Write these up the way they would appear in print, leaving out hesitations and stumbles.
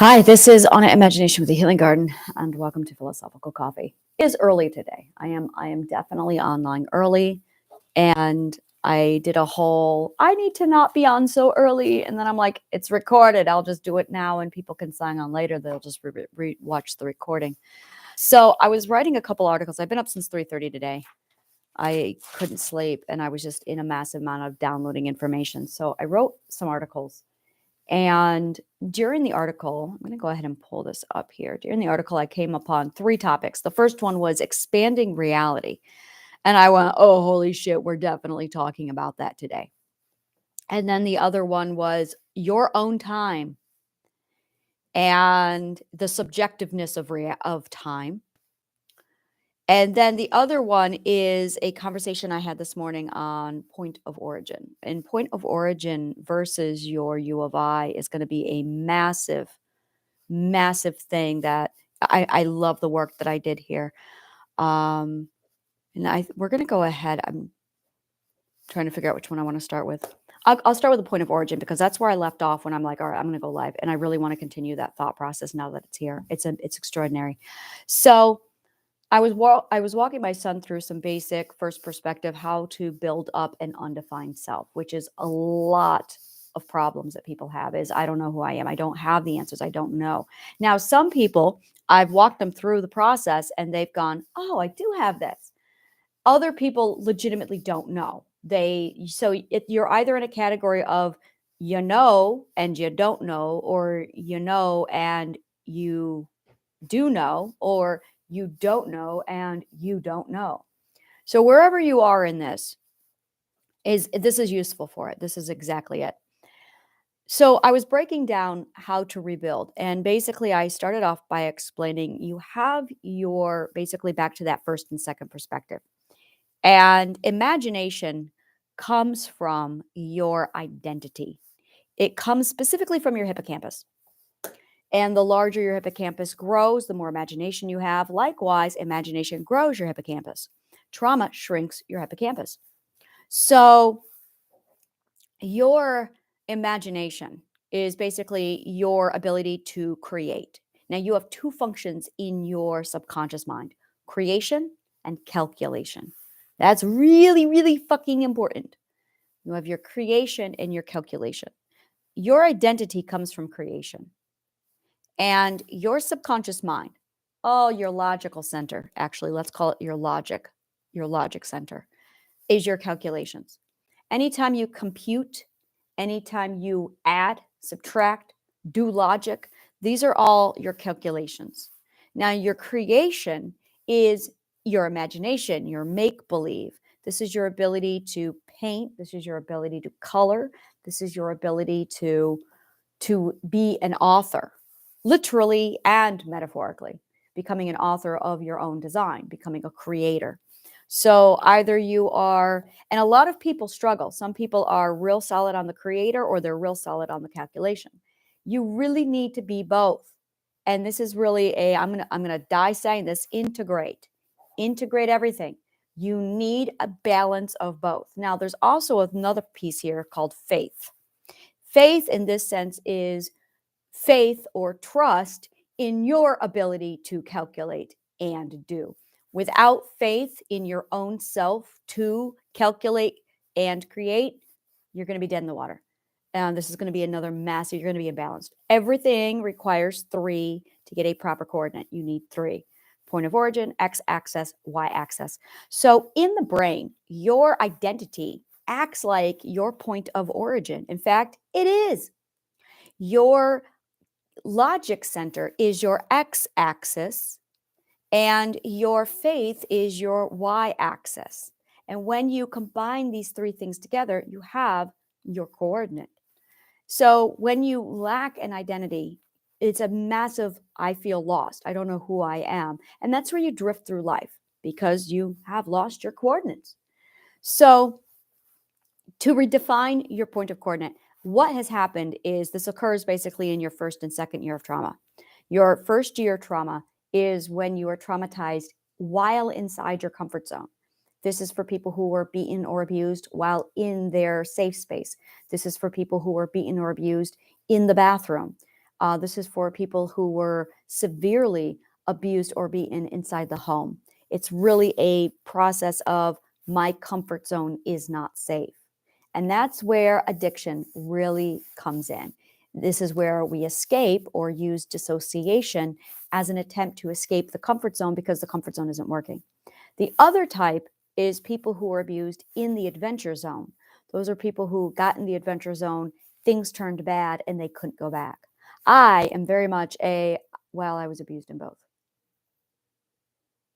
Hi, this is Anna Imagination with the Healing Garden, and welcome to Philosophical Coffee. It is early today. I am definitely online early, and I did a whole, I need to not be on so early, and then I'm like, it's recorded. I'll just do it now, and people can sign on later. They'll just watch the recording. So I was writing a couple articles. I've been up since 3:30 today. I couldn't sleep, and I was just in a massive amount of downloading information. So I wrote some articles. And during the article, I'm going to go ahead and pull this up here. During the article, I came upon three topics. The first one was expanding reality. And I went, oh, holy shit, we're definitely talking about that today. And then the other one was your own time and the subjectiveness of time. And then the other one is a conversation I had this morning on point of origin. And point of origin versus your U of I is going to be a massive thing that I love the work that I did here. And we're going to go ahead. I'm trying to figure out which one I want to start with. I'll start with the point of origin because that's where I left off when I'm like, all right, I'm going to go live. And I really want to continue that thought process now that it's here. It's extraordinary. So I was walking my son through some basic first perspective, how to build up an undefined self, which is a lot of problems that people have is I don't know who I am. I don't have the answers. I don't know. Now, some people, I've walked them through the process and they've gone, oh, I do have this. Other people legitimately don't know. You're either in a category of you know and you don't know, or you know and you do know, or you don't know and you don't know. So wherever you are in this is useful for it. This is exactly it. So I was breaking down how to rebuild. And basically I started off by explaining you have your basically back to that first and second perspective. And imagination comes from your identity. It comes specifically from your hippocampus. And the larger your hippocampus grows, the more imagination you have. Likewise, imagination grows your hippocampus. Trauma shrinks your hippocampus. So your imagination is basically your ability to create. Now, you have two functions in your subconscious mind: creation and calculation. That's really, really fucking important. You have your creation and your calculation. Your identity comes from creation. And your subconscious mind, your logical center, actually, let's call it your logic center, is your calculations. Anytime you compute, anytime you add, subtract, do logic, these are all your calculations. Now, your creation is your imagination, your make-believe. This is your ability to paint. This is your ability to color. This is your ability to be an author, literally and metaphorically, becoming an author of your own design, becoming a creator. So either you are, and a lot of people struggle. Some people are real solid on the creator or they're real solid on the calculation. You really need to be both. And this is really I'm going to die saying this, integrate everything. You need a balance of both. Now, there's also another piece here called faith. Faith in this sense is faith or trust in your ability to calculate and do. Without faith in your own self to calculate and create, you're going to be dead in the water. And this is going to be another massive, you're going to be imbalanced. Everything requires 3 to get a proper coordinate. You need 3. Point of origin, x-axis, y-axis. So in the brain, your identity acts like your point of origin. In fact, it is. Your logic center is your x-axis and your faith is your y-axis. And when you combine these 3 things together, you have your coordinate. So when you lack an identity, it's a massive, I feel lost. I don't know who I am. And that's where you drift through life because you have lost your coordinates. So to redefine your point of coordinate, what has happened is this occurs basically in your first and second year of trauma. Your first year trauma is when you are traumatized while inside your comfort zone. This is for people who were beaten or abused while in their safe space. This is for people who were beaten or abused in the bathroom. This is for people who were severely abused or beaten inside the home. It's really a process of my comfort zone is not safe. And that's where addiction really comes in. This is where we escape or use dissociation as an attempt to escape the comfort zone because the comfort zone isn't working. The other type is people who are abused in the adventure zone. Those are people who got in the adventure zone, things turned bad, and they couldn't go back. I am very much well, I was abused in both.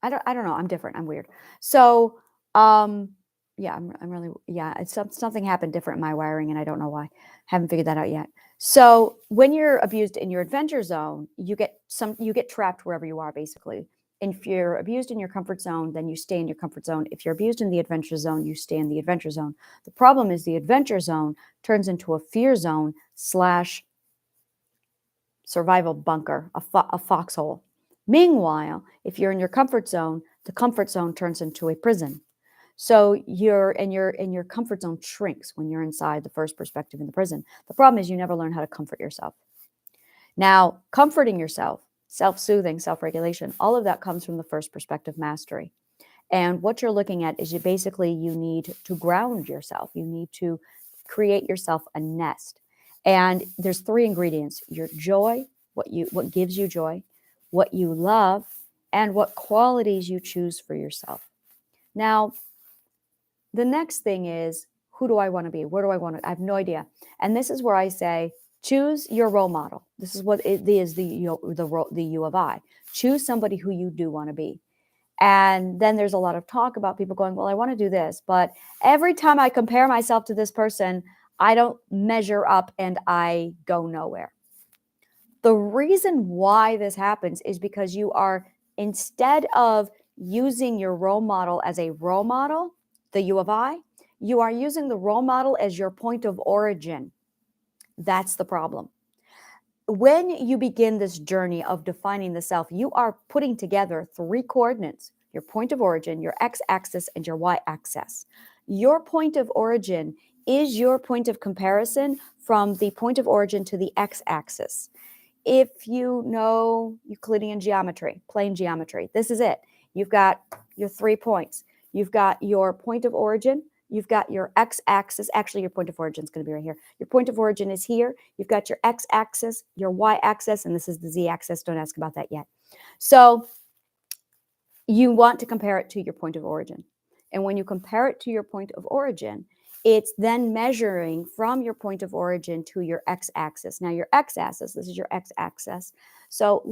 I don't know. I'm different. I'm weird. So, yeah, I'm really, yeah, something happened different in my wiring and I don't know why. Haven't figured that out yet. So when you're abused in your adventure zone, you get trapped wherever you are, basically. And if you're abused in your comfort zone, then you stay in your comfort zone. If you're abused in the adventure zone, you stay in the adventure zone. The problem is the adventure zone turns into a fear zone / survival bunker, a foxhole. Meanwhile, if you're in your comfort zone, the comfort zone turns into a prison. So your comfort zone shrinks when you're inside the first perspective in the prison. The problem is you never learn how to comfort yourself. Now, comforting yourself, self-soothing, self-regulation, all of that comes from the first perspective mastery. And what you're looking at is you need to ground yourself. You need to create yourself a nest. And there's 3 ingredients: your joy, what gives you joy, what you love, and what qualities you choose for yourself. Now, the next thing is, who do I want to be? Where do I want to? I have no idea. And this is where I say, choose your role model. This is what it is, the U of I. Choose somebody who you do want to be. And then there's a lot of talk about people going, well, I want to do this, but every time I compare myself to this person, I don't measure up and I go nowhere. The reason why this happens is because you are, instead of using your role model as a role model, the U of I, you are using the role model as your point of origin. That's the problem. When you begin this journey of defining the self, you are putting together 3 coordinates: your point of origin, your x-axis, and your y-axis. Your point of origin is your point of comparison from the point of origin to the x-axis. If you know Euclidean geometry, plane geometry, this is it. You've got your 3 points. You've got your point of origin. You've got your x-axis. Actually, your point of origin is going to be right here. Your point of origin is here. You've got your x-axis, your y-axis, and this is the z-axis. Don't ask about that yet. So you want to compare it to your point of origin. And when you compare it to your point of origin, it's then measuring from your point of origin to your x-axis. Now, your x-axis, this is your x-axis. So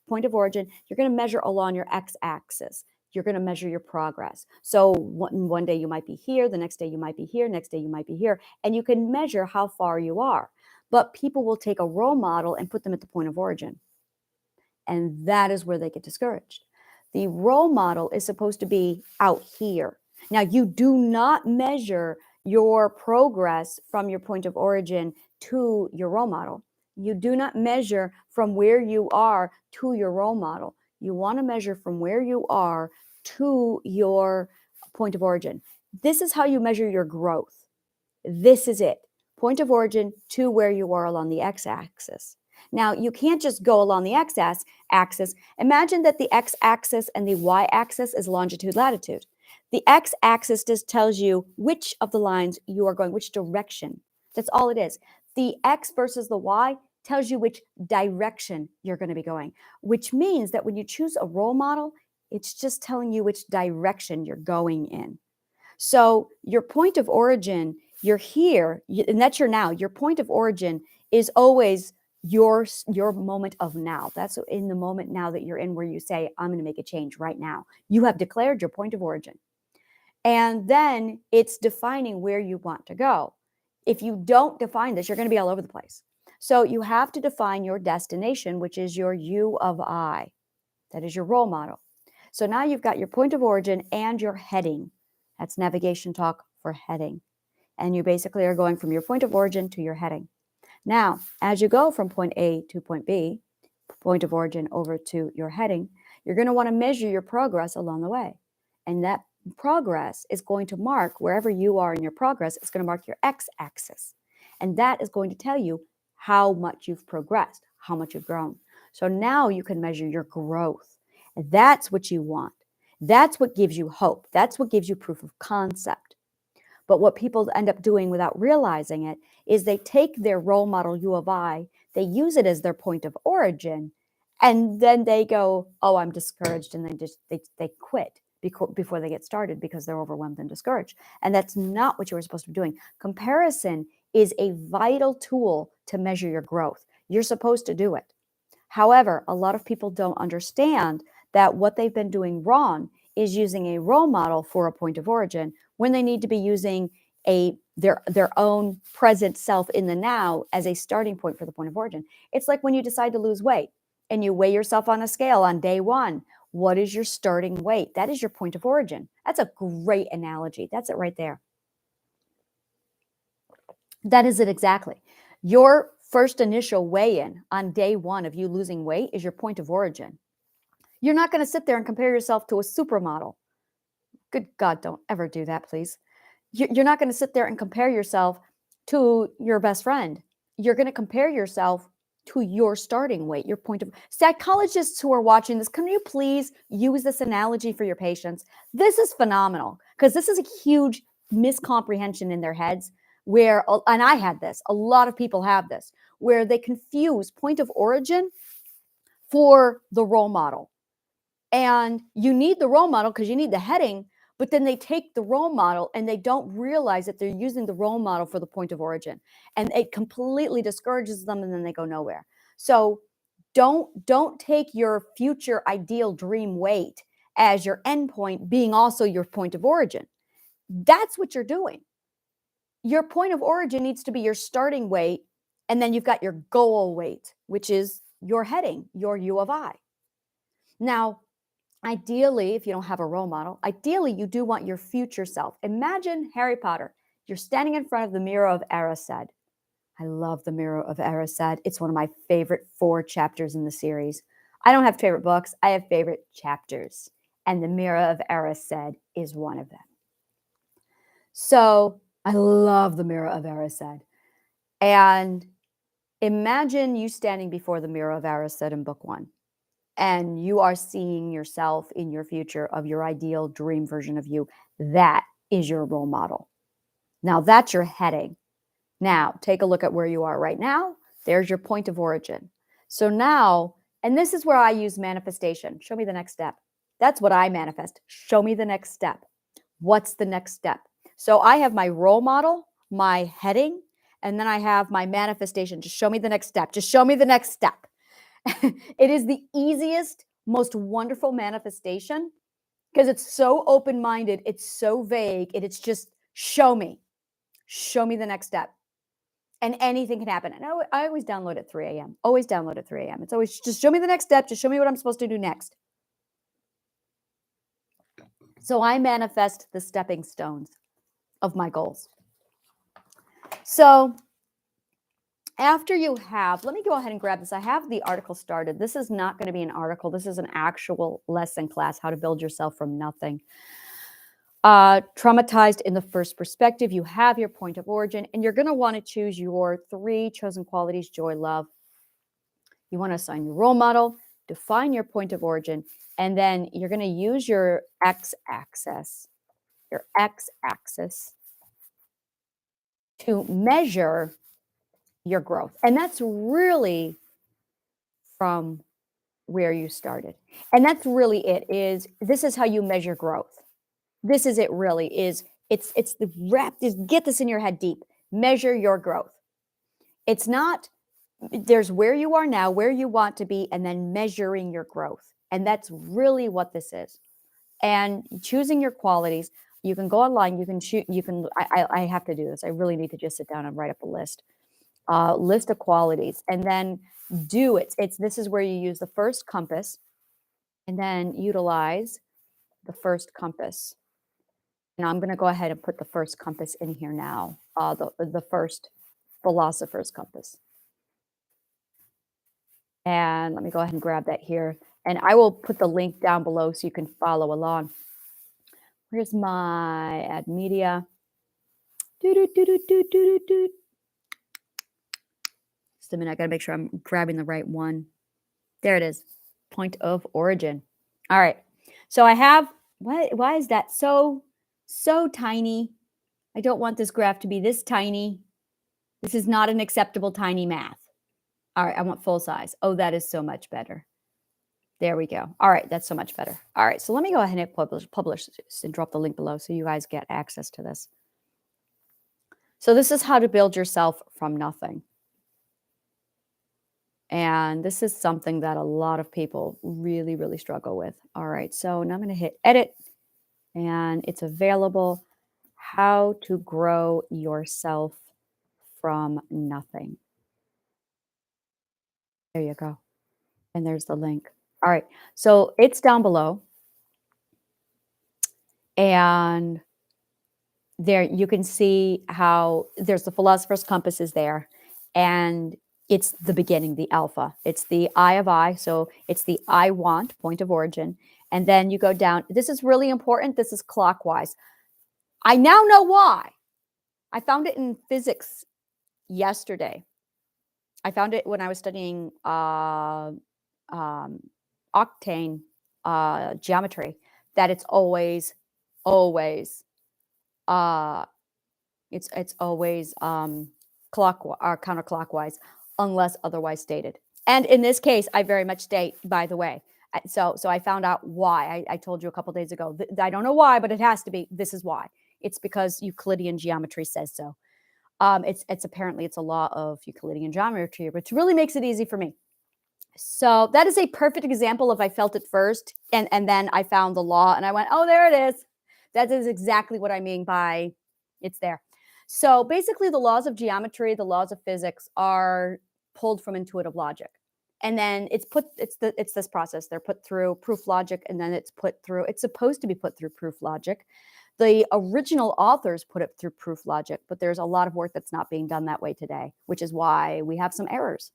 point of origin, you're going to measure along your x-axis. You're going to measure your progress. So one day you might be here, the next day you might be here, next day you might be here, and you can measure how far you are. But people will take a role model and put them at the point of origin. And that is where they get discouraged. The role model is supposed to be out here. Now, you do not measure your progress from your point of origin to your role model. You do not measure from where you are to your role model. You want to measure from where you are to your point of origin. This is how you measure your growth. This is it. Point of origin to where you are along the x-axis. Now, you can't just go along the x-axis. Imagine that the x-axis and the y-axis is longitude, latitude. The x-axis just tells you which of the lines you are going, which direction. That's all it is. The x versus the y tells you which direction you're going to be going, which means that when you choose a role model, it's just telling you which direction you're going in. So your point of origin, you're here, and that's your now. Your point of origin is always your moment of now. That's in the moment now that you're in, where you say, I'm going to make a change right now. You have declared your point of origin. And then it's defining where you want to go. If you don't define this, you're going to be all over the place. So you have to define your destination, which is your U of I. That is your role model. So now you've got your point of origin and your heading. That's navigation talk for heading. And you basically are going from your point of origin to your heading. Now, as you go from point A to point B, point of origin over to your heading, you're going to want to measure your progress along the way. And that progress is going to mark, wherever you are in your progress, it's going to mark your x-axis. And that is going to tell you how much you've progressed, how much you've grown. So now you can measure your growth. That's what you want. That's what gives you hope. That's what gives you proof of concept. But what people end up doing without realizing it is they take their role model U of I, they use it as their point of origin, and then they go, oh, I'm discouraged, and they quit before they get started because they're overwhelmed and discouraged. And that's not what you were supposed to be doing. Comparison is a vital tool to measure your growth. You're supposed to do it. However, a lot of people don't understand that what they've been doing wrong is using a role model for a point of origin when they need to be using their own present self in the now as a starting point for the point of origin. It's like when you decide to lose weight and you weigh yourself on a scale on day one. What is your starting weight? That is your point of origin. That's a great analogy. That's it right there. That is it exactly. Your first initial weigh-in on day one of you losing weight is your point of origin. You're not going to sit there and compare yourself to a supermodel. Good God, don't ever do that, please. You're not going to sit there and compare yourself to your best friend. You're going to compare yourself to your starting weight, your point of... Psychologists who are watching this, can you please use this analogy for your patients? This is phenomenal because this is a huge miscomprehension in their heads where, and I had this, a lot of people have this, where they confuse point of origin for the role model. And you need the role model because you need the heading, but then they take the role model and they don't realize that they're using the role model for the point of origin. And it completely discourages them and then they go nowhere. So don't take your future ideal dream weight as your endpoint being also your point of origin. That's what you're doing. Your point of origin needs to be your starting weight, and then you've got your goal weight, which is your heading, your U of I. Now, ideally, if you don't have a role model, ideally you do want your future self. Imagine Harry Potter. You're standing in front of the Mirror of Erised. I love the Mirror of Erised. It's one of my favorite 4 chapters in the series. I don't have favorite books. I have favorite chapters. And the Mirror of Erised is one of them. So I love the Mirror of Erised. And imagine you standing before the Mirror of Erised in book 1. And you are seeing yourself in your future of your ideal dream version of you. That is your role model. Now that's your heading. Now take a look at where you are right now. There's your point of origin. So now, and this is where I use manifestation. Show me the next step. That's what I manifest. Show me the next step. What's the next step? So I have my role model, my heading, and then I have my manifestation. Just show me the next step. Just show me the next step. It is the easiest, most wonderful manifestation because it's so open-minded, it's so vague, and it's just show me the next step. And anything can happen. And I always download at 3 a.m. Always download at 3 a.m. It's always just show me the next step. Just show me what I'm supposed to do next. So I manifest the stepping stones of my goals. So after you have, let me go ahead and grab this. I have the article started. This is not going to be an article. This is an actual lesson class, how to build yourself from nothing. Traumatized in the first perspective. You have your point of origin, and you're going to want to choose your 3 chosen qualities: joy, love. You want to assign your role model, define your point of origin, and then you're going to use your x-axis to measure your growth. And that's really from where you started. And that's really this is how you measure growth. This is it really is. It's the just get this in your head deep. Measure your growth. It's not, there's where you are now, where you want to be, and then measuring your growth. And that's really what this is. And choosing your qualities, you can go online, I have to do this. I really need to just sit down and write up a list of qualities, and then do it. This is where you use the first compass, and then utilize the first compass. Now I'm going to go ahead and put the first compass in here now. The first Philosopher's compass. And let me go ahead and grab that here. And I will put the link down below so you can follow along. Here's my add media. Just a minute. I got to make sure I'm grabbing the right one. There it is. Point of origin. All right. So I have, why is that so tiny? I don't want this graph to be this tiny. This is not an acceptable tiny math. All right. I want full size. Oh, that is so much better. There we go. All right. That's so much better. All right. So let me go ahead and publish this and drop the link below so you guys get access to this. So this is how to build yourself from nothing. And this is something that a lot of people really, really struggle with. All right. So now I'm going to hit edit and it's available. How to grow yourself from nothing. There you go. And there's the link. All right. So it's down below. And there you can see how there's the philosopher's compass is there. And it's the beginning, the alpha. It's the I of I. So it's the I want, point of origin. And then you go down. This is really important. This is clockwise. I now know why. I found it in physics yesterday. I found it when I was studying octane geometry, that it's always it's always clockwise or counterclockwise unless otherwise stated. And in this case, I very much state, by the way. So I found out why. I told you a couple days ago. I don't know why, but it has to be. This is why. It's because Euclidean geometry says so. It's apparently it's a law of Euclidean geometry, which really makes it easy for me. So that is a perfect example of I felt it first, and then I found the law, and I went, oh, there it is. That is exactly what I mean by it's there. So basically, the laws of geometry, the laws of physics are pulled from intuitive logic, and then it's this process. They're put through proof logic, and then it's supposed to be put through proof logic. The original authors put it through proof logic, but there's a lot of work that's not being done that way today, which is why we have some errors.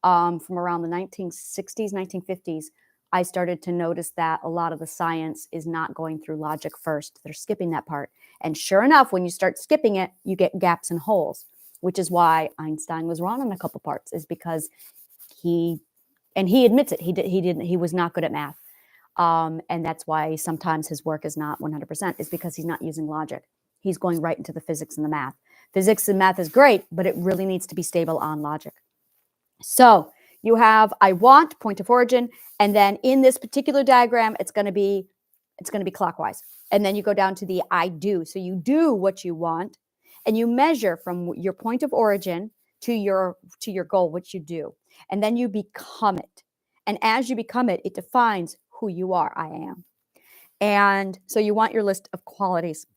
From around the 1960s, 1950s, I started to notice that a lot of the science is not going through logic first. They're skipping that part. And sure enough, when you start skipping it, you get gaps and holes, which is why Einstein was wrong on a couple parts, is because he admits it. He was not good at math. And that's why sometimes his work is not 100%, is because he's not using logic. He's going right into the physics and the math. Physics and math is great, but it really needs to be stable on logic. So you have I want, point of origin, and then in this particular diagram, it's going to be clockwise. And then you go down to the I do. So you do what you want, and you measure from your point of origin to your goal, what you do. And then you become it. And as you become it, it defines who you are. I am. And so you want your list of qualities.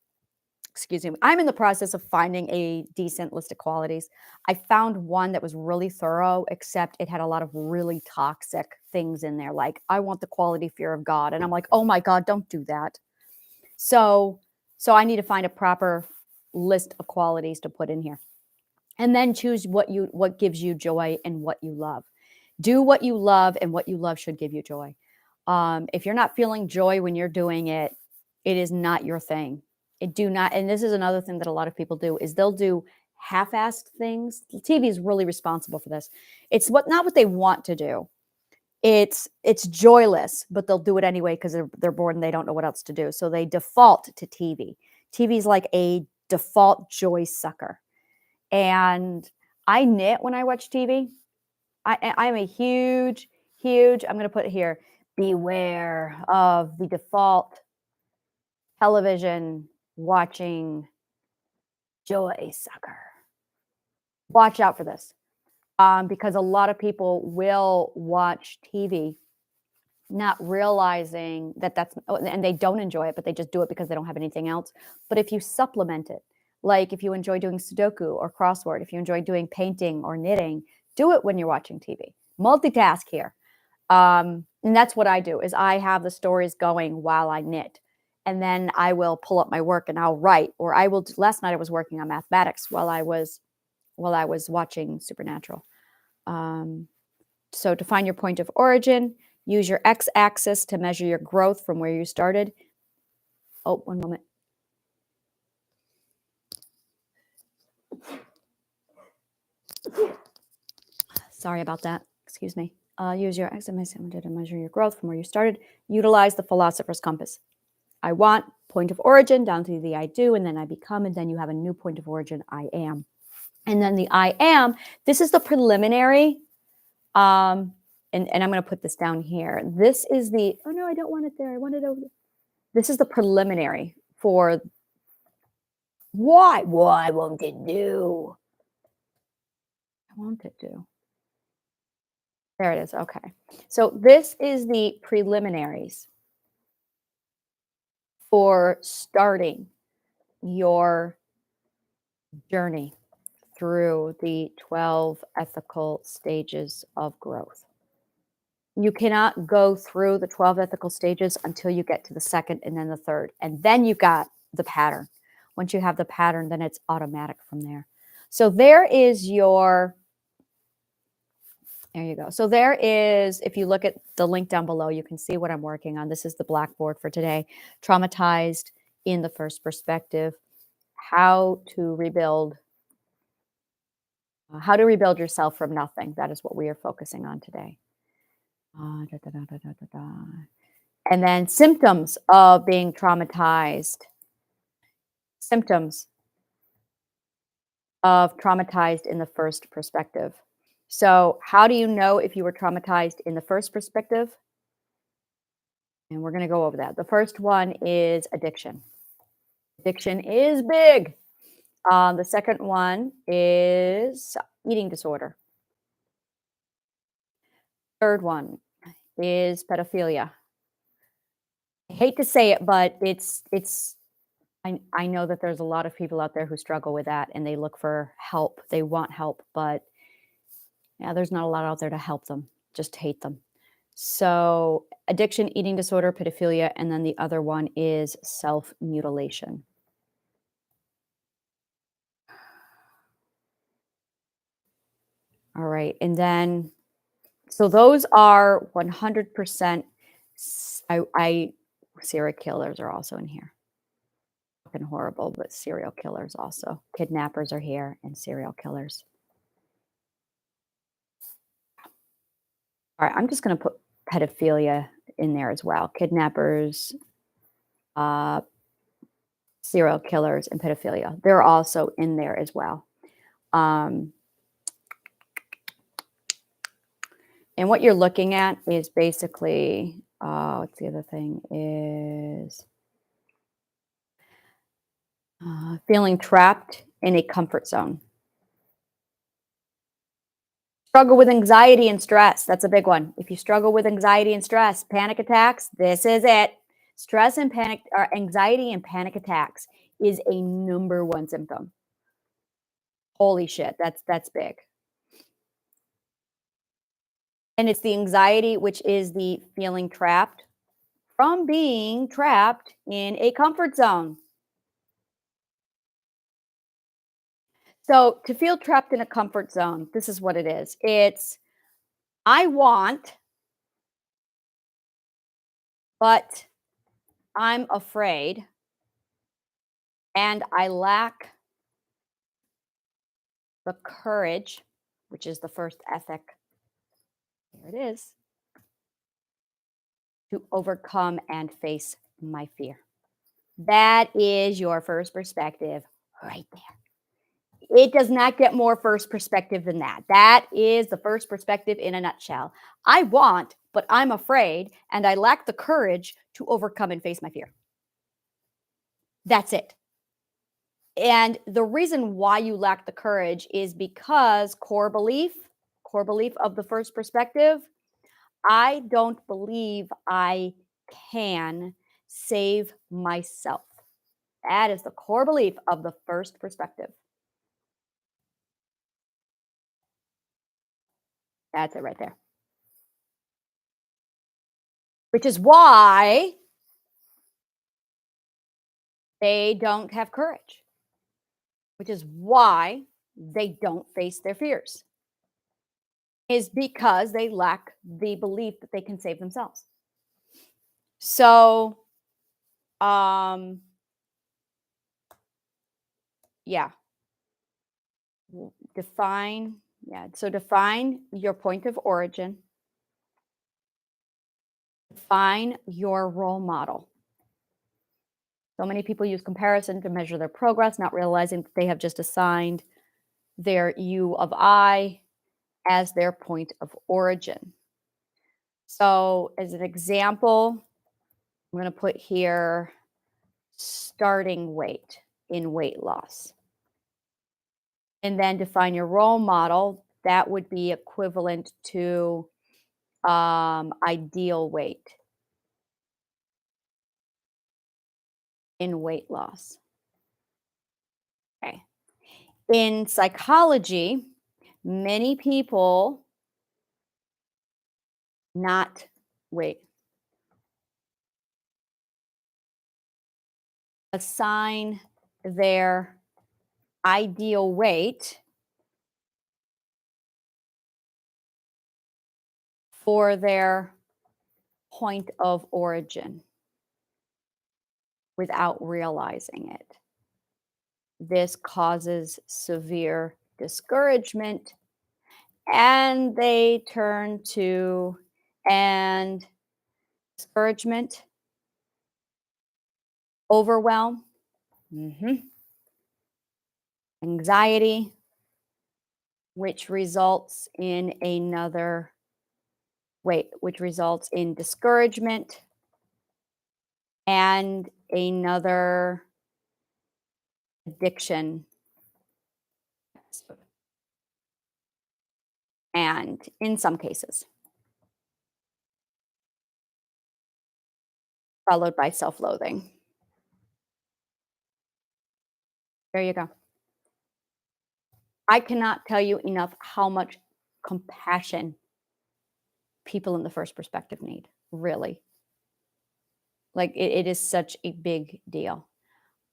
Excuse me. I'm in the process of finding a decent list of qualities. I found one that was really thorough, except it had a lot of really toxic things in there. Like, I want the quality fear of God. And I'm like, oh my God, don't do that. So I need to find a proper list of qualities to put in here. And then choose what gives you joy and what you love. Do what you love, and what you love should give you joy. If you're not feeling joy when you're doing it, it is not your thing. And this is another thing that a lot of people do, is they'll do half-assed things. TV is really responsible for this. It's not what they want to do. It's joyless, but they'll do it anyway because they're bored and they don't know what else to do. So they default to TV. TV is like a default joy sucker. And I knit when I watch TV. I'm a huge, I'm going to put it here, beware of the default television watching joy sucker. Watch out for this, because a lot of people will watch TV not realizing and they don't enjoy it, but they just do it because they don't have anything else. But if you supplement it, like if you enjoy doing Sudoku or crossword, if you enjoy doing painting or knitting, do it when you're watching TV. Multitask here. And that's what I do, is I have the stories going while I knit. And then I will pull up my work and I'll write, or last night I was working on mathematics while I was watching Supernatural. So to find your point of origin, use your x-axis to measure your growth from where you started. Oh, one moment. Sorry about that. Excuse me. Use your XMS to measure your growth from where you started. Utilize the philosopher's compass. I want, point of origin, down to the I do, and then I become, and then you have a new point of origin, I am. And then the I am, this is the preliminary. And I'm going to put this down here. This is the, oh no, I don't want it there. I want it over there. This is the preliminary for why? Why won't it do? Why won't it do? There it is. Okay. So this is the preliminaries for starting your journey through the 12 ethical stages of growth. You cannot go through the 12 ethical stages until you get to the second and then the third. And then you got the pattern. Once you have the pattern, then it's automatic from there. So there is your, there you go. So there is, if you look at the link down below, you can see what I'm working on. This is the Blackboard for today. Traumatized in the first perspective. How to rebuild yourself from nothing. That is what we are focusing on today. And then symptoms of being traumatized. Symptoms of traumatized in the first perspective. So how do you know if you were traumatized in the first perspective? And we're going to go over that. The first one is addiction. Addiction is big. The second one is eating disorder. Third one is pedophilia. I hate to say it, but I know that there's a lot of people out there who struggle with that and they look for help. They want help, but yeah, there's not a lot out there to help them, just hate them. So addiction, eating disorder, pedophilia, and then the other one is self-mutilation. All right. And then, so those are 100%. Serial killers are also in here. Fucking horrible, but serial killers also. Kidnappers are here and serial killers. All right. I'm just going to put pedophilia in there as well. Kidnappers, serial killers, and pedophilia. They're also in there as well. And what you're looking at is basically, what's the other thing is feeling trapped in a comfort zone. Struggle with anxiety and stress. That's a big one. If you struggle with anxiety and stress, panic attacks, this is it. Stress and panic, or anxiety and panic attacks is a #1 symptom. Holy shit, that's big. And it's the anxiety, which is the feeling trapped from being trapped in a comfort zone. So to feel trapped in a comfort zone, this is what it is. It's, I want, but I'm afraid, and I lack the courage, which is the first ethic. Here it is. To overcome and face my fear. That is your first perspective right there. It does not get more first perspective than that. That is the first perspective in a nutshell. I want, but I'm afraid, and I lack the courage to overcome and face my fear. That's it. And the reason why you lack the courage is because core belief of the first perspective, I don't believe I can save myself. That is the core belief of the first perspective. That's it right there. Which is why they don't have courage. Which is why they don't face their fears. Is because they lack the belief that they can save themselves. So, yeah. Define Yeah. So define your point of origin, define your role model. So many people use comparison to measure their progress, not realizing that they have just assigned their U of I as their point of origin. So, as an example, I'm going to put here starting weight in weight loss. And then define your role model. That would be equivalent to ideal weight in weight loss. Okay. In psychology, many people not wait assign their ideal weight for their point of origin without realizing it. This causes severe discouragement, and they turn to and discouragement, overwhelm, anxiety, which results in which results in discouragement and another addiction. And in some cases, followed by self loathing. There you go. I cannot tell you enough how much compassion people in the first perspective need, really. Like it is such a big deal.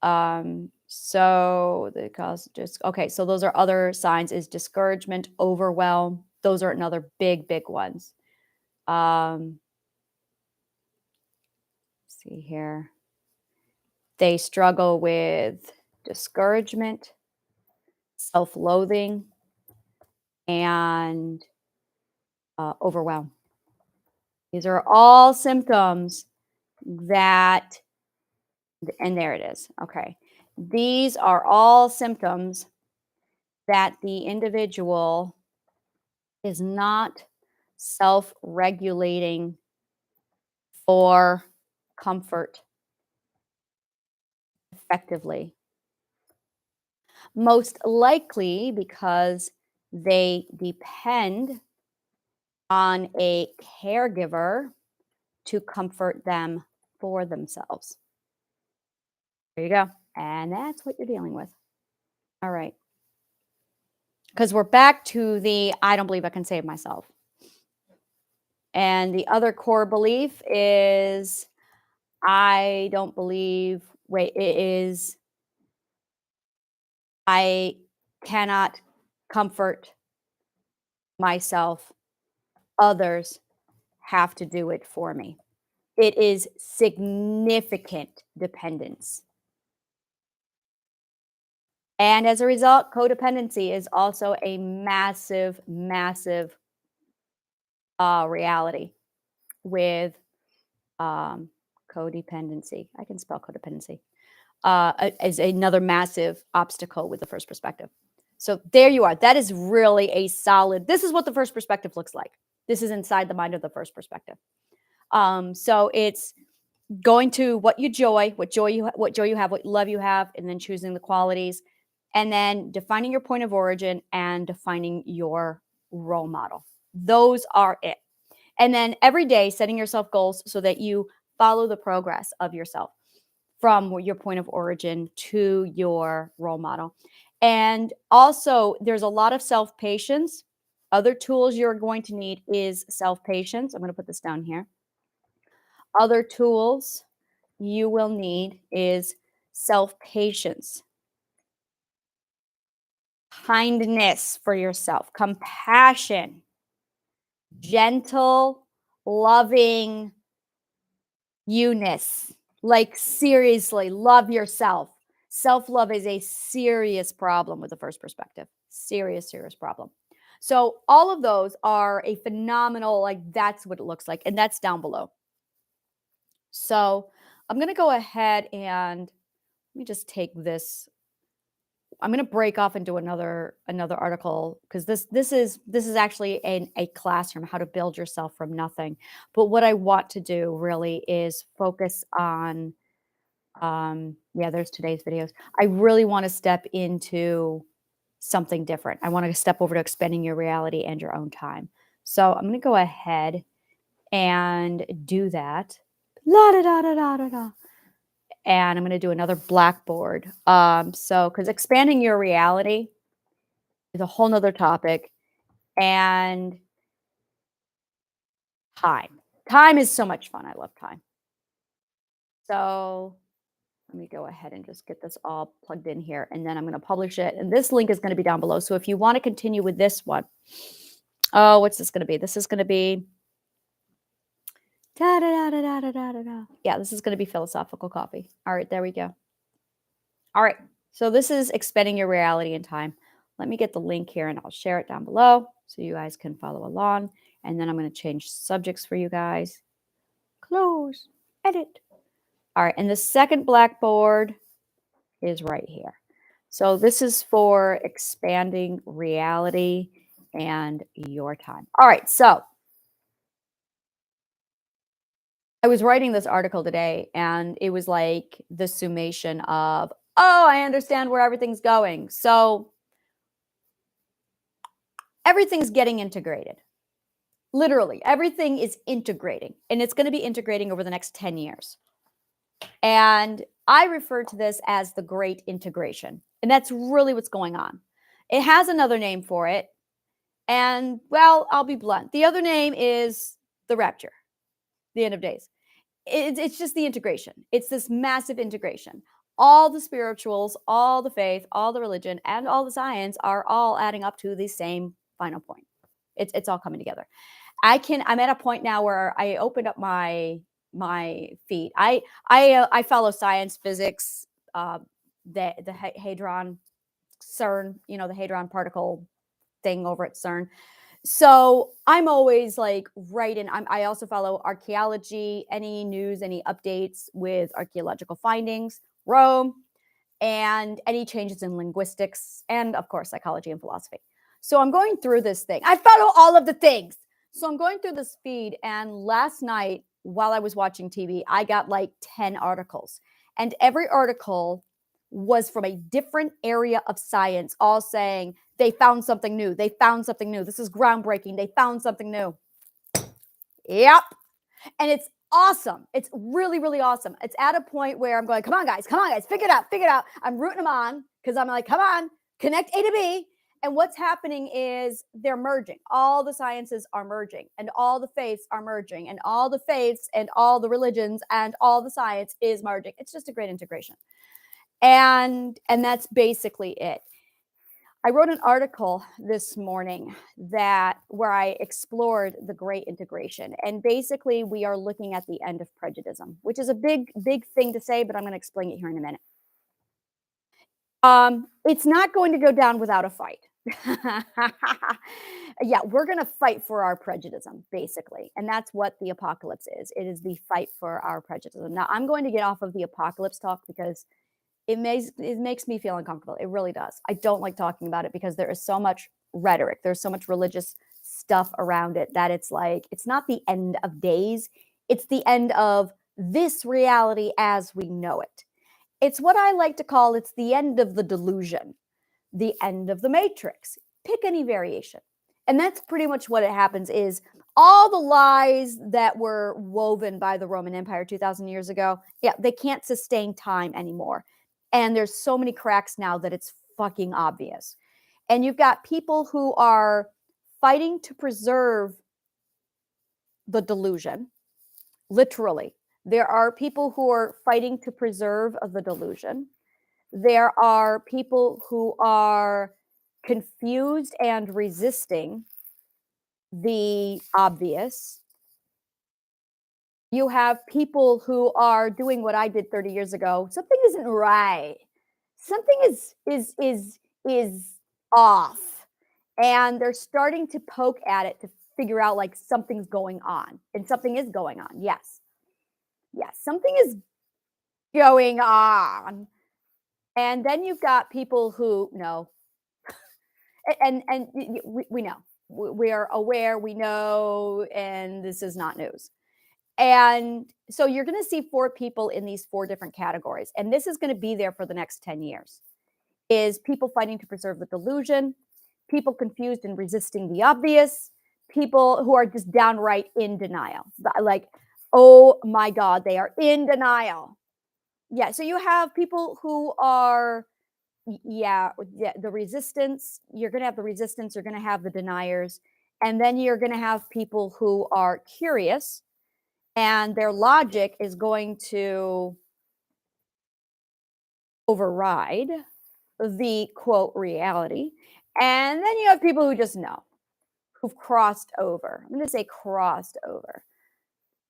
So the cause just okay, so those are other signs is discouragement, overwhelm. Those are another big ones. Um, see here. They struggle with discouragement, self-loathing, and overwhelm. These are all symptoms that, and there it is. Okay. These are all symptoms that the individual is not self regulating for comfort effectively. Most likely because they depend on a caregiver to comfort them for themselves. There you go. And that's what you're dealing with. All right. Because we're back to the I don't believe I can save myself. And the other core belief is I don't believe, wait, it is I cannot comfort myself. Others have to do it for me. It is significant dependence. And as a result, codependency is also a massive reality with codependency. I can spell codependency. Is another massive obstacle with the first perspective. So there you are. That is really a solid. This is what the first perspective looks like. This is inside the mind of the first perspective. So it's going to what joy you have, what love you have, and then choosing the qualities, and then defining your point of origin and defining your role model. Those are it. And then every day setting yourself goals so that you follow the progress of yourself from your point of origin to your role model. And also, there's a lot of self patience. Other tools you're going to need is self patience. I'm going to put this down here. Other tools you will need is self patience, kindness for yourself, compassion, gentle, loving you-ness. Like, seriously, love yourself. Self love is a serious problem with the first perspective. Serious problem. So all of those are a phenomenal, like that's what it looks like. And that's down below. So I'm going to go ahead and let me just take this. I'm going to break off into another article because this is actually a class from how to build yourself from nothing. But what I want to do really is focus on yeah, there's today's videos. I really want to step into something different. I want to step over to expanding your reality and your own time. So I'm going to go ahead and do that. La da da da da da da. And I'm going to do another blackboard. So because expanding your reality is a whole nother topic, and time. Time is so much fun. I love time. So let me go ahead and just get this all plugged in here, and then I'm going to publish it. And this link is going to be down below. So if you want to continue with this one, oh, what's this going to be? This is going to be da da da da da da da da. Yeah, this is going to be philosophical coffee. All right, there we go. All right, so this is expanding your reality in time. Let me get the link here, and I'll share it down below so you guys can follow along. And then I'm going to change subjects for you guys. Close, edit. All right, and the second blackboard is right here. So this is for expanding reality and your time. All right, so I was writing this article today, and it was like the summation of, oh, I understand where everything's going. So everything's getting integrated. Literally, everything is integrating, and it's going to be integrating over the next 10 years. And I refer to this as the great integration. And that's really what's going on. It has another name for it. And well, I'll be blunt. The other name is the rapture, the end of days. It's just the integration. It's this massive integration. All the spirituals, all the faith, all the religion, and all the science are all adding up to the same final point. It's all coming together. I'm at a point now where I opened up my feed. I follow science, physics, the hadron, CERN, the hadron particle thing over at CERN. So I'm always like I also follow archaeology, any news, any updates with archaeological findings, Rome, and any changes in linguistics, and of course, psychology and philosophy. So I'm going through this thing. I follow all of the things. So I'm going through this feed, and last night while I was watching TV, I got like 10 articles, and every article was from a different area of science, all saying they found something new. They found something new. This is groundbreaking. They found something new. Yep. And it's awesome. It's really, really awesome. It's at a point where I'm going, come on, guys, figure it out, figure it out. I'm rooting them on because I'm like, come on, connect A to B. And what's happening is they're merging. All the sciences are merging, and all the faiths are merging, and all the faiths and all the religions and all the science is merging. It's just a great integration. And that's basically it. I wrote an article this morning where I explored the great integration. And basically we are looking at the end of prejudice, which is a big, big thing to say, but I'm going to explain it here in a minute. It's not going to go down without a fight. Yeah, we're going to fight for our prejudice, basically. And that's what the apocalypse is. It is the fight for our prejudice. Now, I'm going to get off of the apocalypse talk because it makes me feel uncomfortable. It really does. I don't like talking about it because there is so much rhetoric. There's so much religious stuff around it that it's like, it's not the end of days. It's the end of this reality as we know it. It's what I like to call, it's the end of the delusion, the end of the matrix. Pick any variation. And that's pretty much what it happens is all the lies that were woven by the Roman Empire 2,000 years ago, yeah, they can't sustain time anymore. And there's so many cracks now that it's fucking obvious. And you've got people who are fighting to preserve the delusion, literally. There are people who are fighting to preserve the delusion. There are people who are confused and resisting the obvious. You have people who are doing what I did 30 years ago. Something isn't right. Something is off. and they're starting to poke at it to figure out like something's going on, and something is going on. Yes. Yes, something is going on. And then you've got people who know, and we know. We are aware, we know, and this is not news. And so you're going to see four people in these four different categories. And this is going to be there for the next 10 years. Is people fighting to preserve the delusion, people confused and resisting the obvious, people who are just downright in denial. Like, oh my God, they are in denial. Yeah, so you have people who are, yeah, the resistance. You're going to have the resistance, you're going to have the deniers, and then you're going to have people who are curious and their logic is going to override the quote reality. And then you have people who just know, who've crossed over. I'm going to say crossed over.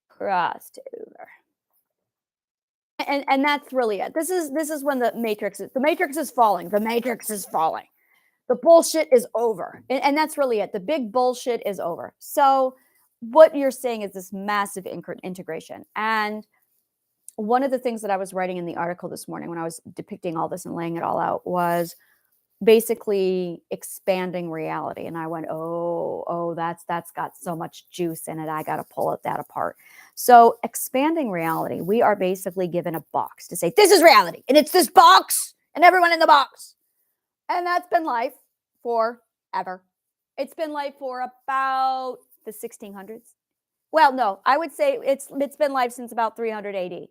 Crossed over. And that's really it. This is when the matrix is falling. The matrix is falling. The bullshit is over. And that's really it. The big bullshit is over. So what you're saying is this massive integration. And one of the things that I was writing in the article this morning when I was depicting all this and laying it all out was basically expanding reality. And I went, oh, that's got so much juice in it. I got to pull that apart. So expanding reality, we are basically given a box to say, this is reality. And it's this box and everyone in the box. And that's been life forever. It's been life for about the 1600s. Well, no, I would say it's been life since about 300 AD.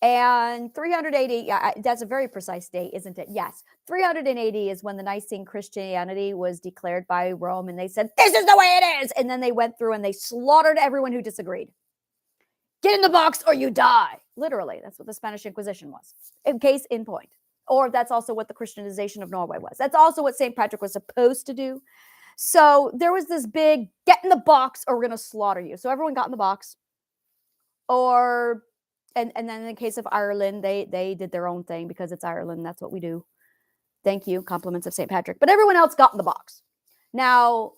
And 380, yeah, that's a very precise date, isn't it? Yes. 380 is when the Nicene Christianity was declared by Rome, and they said, this is the way it is. And then they went through and they slaughtered everyone who disagreed. Get in the box or you die. Literally, that's what the Spanish Inquisition was. In case in point. Or that's also what the Christianization of Norway was. That's also what St. Patrick was supposed to do. So there was this big, get in the box or we're going to slaughter you. So everyone got in the box. Or... And then in the case of Ireland, they did their own thing because it's Ireland. That's what we do. Thank you. Compliments of St. Patrick. But everyone else got in the box. Now,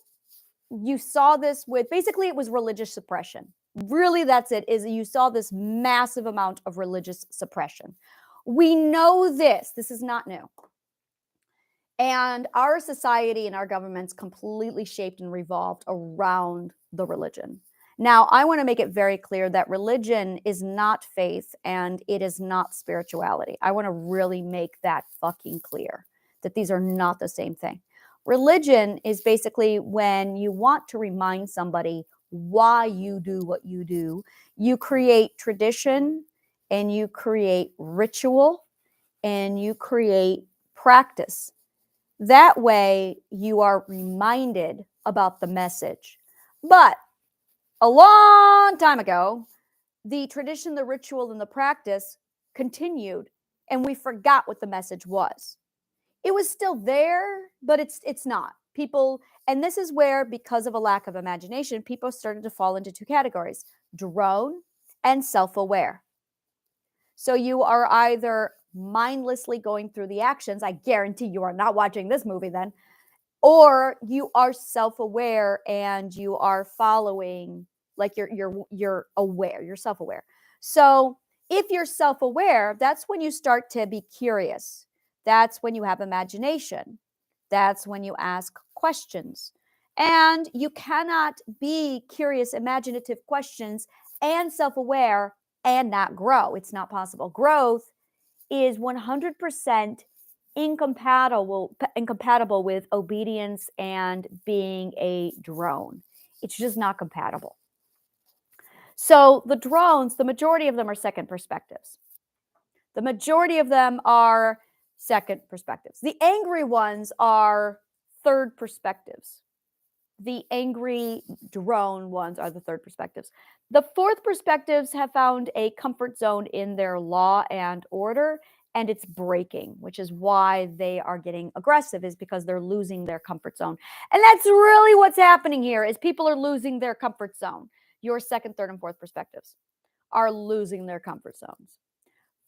you saw this with, basically it was religious suppression. Really, that's it, is you saw this massive amount of religious suppression. We know this. This is not new. And our society and our governments completely shaped and revolved around the religion. Now, I want to make it very clear that religion is not faith and it is not spirituality. I want to really make that fucking clear, that these are not the same thing. Religion is basically when you want to remind somebody why you do what you do. You create tradition and you create ritual and you create practice. That way you are reminded about the message. But a long time ago, the tradition, the ritual, and the practice continued, and we forgot what the message was. It was still there, but it's not. People, and this is where, because of a lack of imagination, people started to fall into two categories: drone and self-aware. So you are either mindlessly going through the actions. I guarantee you are not watching this movie then. Or you are self-aware and you are following, like you're aware, you're self-aware. So if you're self-aware, that's when you start to be curious. That's when you have imagination. That's when you ask questions. And you cannot be curious, imaginative questions and self-aware and not grow. It's not possible. Growth is 100% incompatible with obedience and being a drone. It's just not compatible. So the drones, the majority of them are second perspectives. The majority of them are second perspectives. The angry ones are third perspectives. The angry drone ones are the third perspectives. The fourth perspectives have found a comfort zone in their law and order, and it's breaking, which is why they are getting aggressive, is because they're losing their comfort zone. And that's really what's happening here, is people are losing their comfort zone. Your second, third, and fourth perspectives are losing their comfort zones.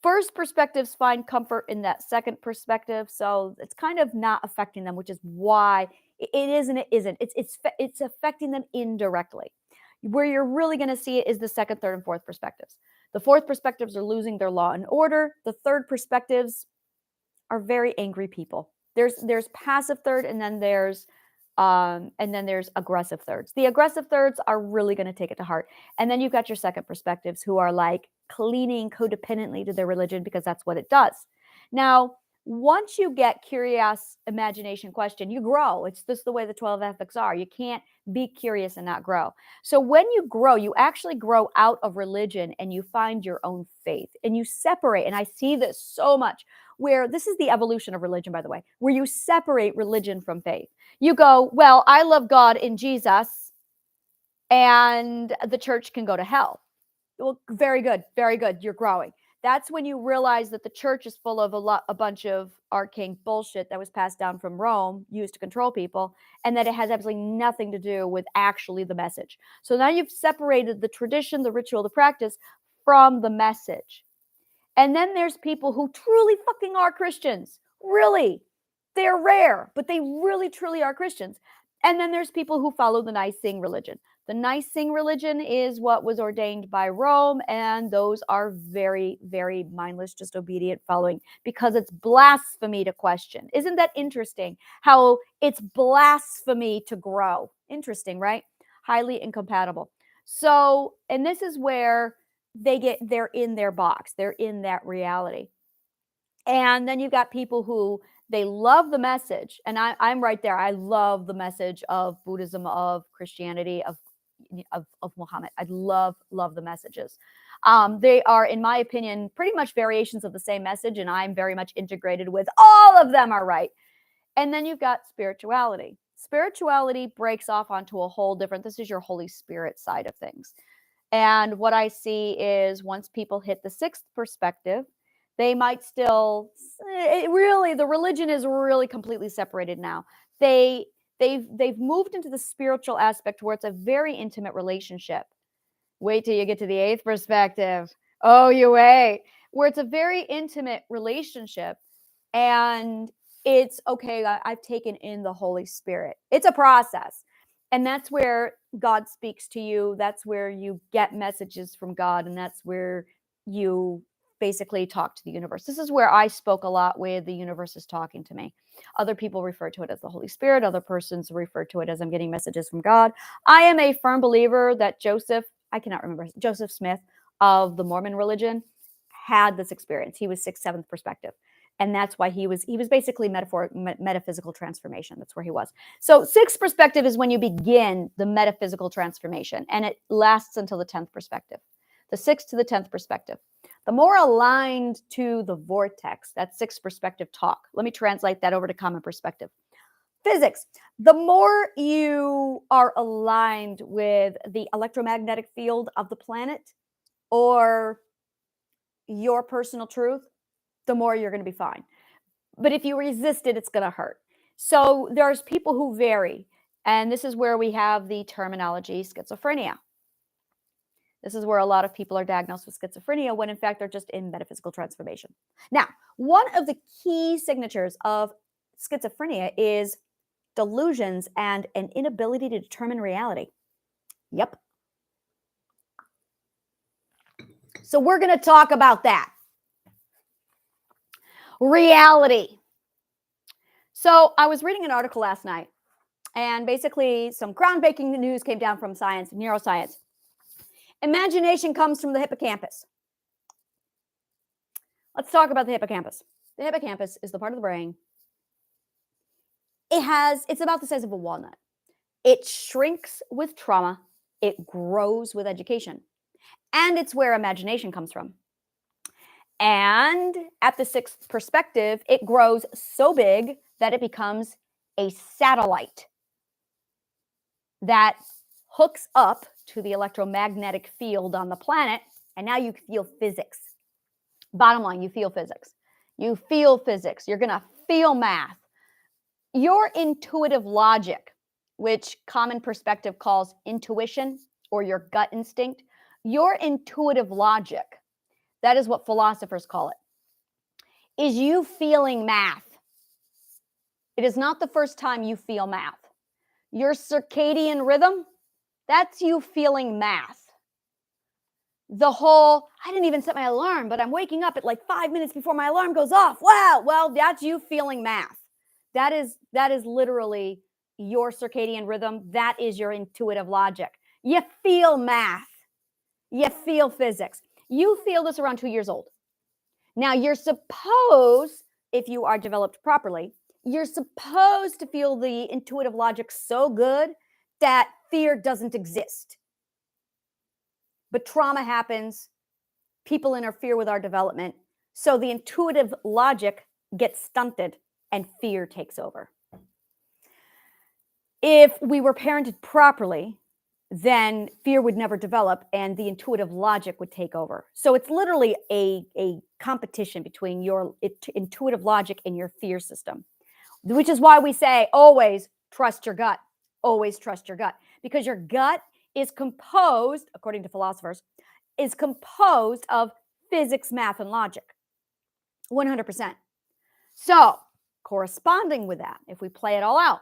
First perspectives find comfort in that second perspective, so it's kind of not affecting them, which is why it is and it isn't. It's affecting them indirectly. Where you're really going to see it is the second, third, and fourth perspectives. The fourth perspectives are losing their law and order. The third perspectives are very angry people. There's passive third, and then there's aggressive thirds. The aggressive thirds are really going to take it to heart. And then you've got your second perspectives who are like cleaning codependently to their religion because that's what it does. Now, once you get curious, imagination, question, you grow. It's just the way the 12 ethics are. You can't be curious and not grow. So when you grow, you actually grow out of religion and you find your own faith and you separate. And I see this so much where this is the evolution of religion, by the way, where you separate religion from faith. You go, well, I love God in Jesus, and the church can go to hell. Well, very good, very good. You're growing. That's when you realize that the church is full of a bunch of arcane bullshit that was passed down from Rome, used to control people, and that it has absolutely nothing to do with actually the message. So now you've separated the tradition, the ritual, the practice from the message. And then there's people who truly fucking are Christians. Really. They're rare, but they really, truly are Christians. And then there's people who follow the Nicene religion. The Nicene religion is what was ordained by Rome, and those are very, very mindless, just obedient following, because it's blasphemy to question. Isn't that interesting? How it's blasphemy to grow. Interesting, right? Highly incompatible. So, and this is where they're in their box. They're in that reality. And then you've got people who they love the message. And I'm right there. I love the message of Buddhism, of Christianity, of Muhammad. I love the messages. They are, in my opinion, pretty much variations of the same message. And I'm very much integrated with all of them are right. And then you've got spirituality. Spirituality breaks off onto a whole different, this is your Holy Spirit side of things. And what I see is once people hit the sixth perspective, they might still really, the religion is really completely separated now. They've moved into the spiritual aspect where it's a very intimate relationship. Wait till you get to the eighth perspective. Oh, you wait. Where it's a very intimate relationship, and it's okay. I've taken in the Holy Spirit. It's a process. And that's where God speaks to you. That's where you get messages from God. And that's where you basically talk to the universe. This is where I spoke a lot with the universe is talking to me. Other people refer to it as the Holy Spirit. Other persons refer to it as I'm getting messages from God. I am a firm believer that Joseph Smith of the Mormon religion had this experience. He was sixth, seventh perspective. And that's why he was basically metaphysical transformation. That's where he was. So sixth perspective is when you begin the metaphysical transformation, and it lasts until the 10th perspective. The sixth to the 10th perspective. The more aligned to the vortex, that sixth perspective talk. Let me translate that over to common perspective. Physics. The more you are aligned with the electromagnetic field of the planet or your personal truth, the more you're going to be fine. But if you resist it, it's going to hurt. So there's people who vary. And this is where we have the terminology schizophrenia. This is where a lot of people are diagnosed with schizophrenia when in fact they're just in metaphysical transformation. Now, one of the key signatures of schizophrenia is delusions and an inability to determine reality. Yep. So we're going to talk about that. Reality. So I was reading an article last night, and basically some groundbreaking news came down from science, neuroscience. Imagination comes from the hippocampus. Let's talk about the hippocampus. The hippocampus is the part of the brain. It's about the size of a walnut. It shrinks with trauma. It grows with education. And it's where imagination comes from. And at the sixth perspective, it grows so big that it becomes a satellite that hooks up to the electromagnetic field on the planet. And now you feel physics. Bottom line, you feel physics. You feel physics. You're going to feel math. Your intuitive logic, which common perspective calls intuition or your gut instinct, your intuitive logic that is what philosophers call it, is you feeling math. It is not the first time you feel math. Your circadian rhythm, that's you feeling math. The whole, I didn't even set my alarm, but I'm waking up at like 5 minutes before my alarm goes off. Wow, well, that's you feeling math. That is literally your circadian rhythm. That is your intuitive logic. You feel math. You feel physics. You feel this around 2 years old. Now, you're supposed, if you are developed properly, you're supposed to feel the intuitive logic so good that fear doesn't exist. But trauma happens, people interfere with our development, so the intuitive logic gets stunted and fear takes over. If we were parented properly, then fear would never develop and the intuitive logic would take over. So it's literally a competition between your intuitive logic and your fear system, which is why we say always trust your gut. Always trust your gut, because your gut is composed, according to philosophers, is composed of physics, math, and logic. 100%. So, corresponding with that, if we play it all out,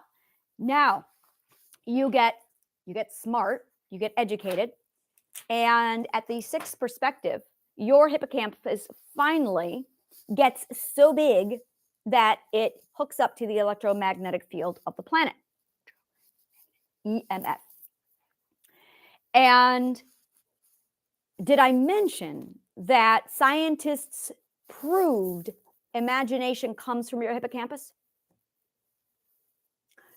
now you get smart, you get educated, and at the sixth perspective, your hippocampus finally gets so big that it hooks up to the electromagnetic field of the planet, EMF. And did I mention that scientists proved imagination comes from your hippocampus?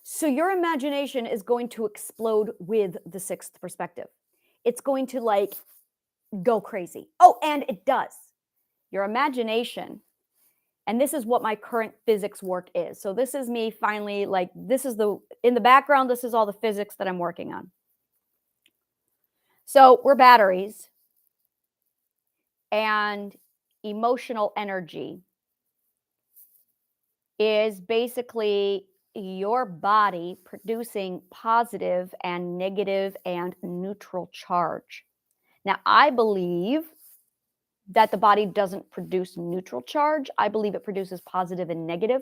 So your imagination is going to explode with the sixth perspective. It's going to like go crazy. Oh, and it does. Your imagination, and this is what my current physics work is. So this is me finally, like, this is in the background, this is all the physics that I'm working on. So we're batteries, and emotional energy is basically your body producing positive and negative and neutral charge. Now, I believe that the body doesn't produce neutral charge. I believe it produces positive and negative,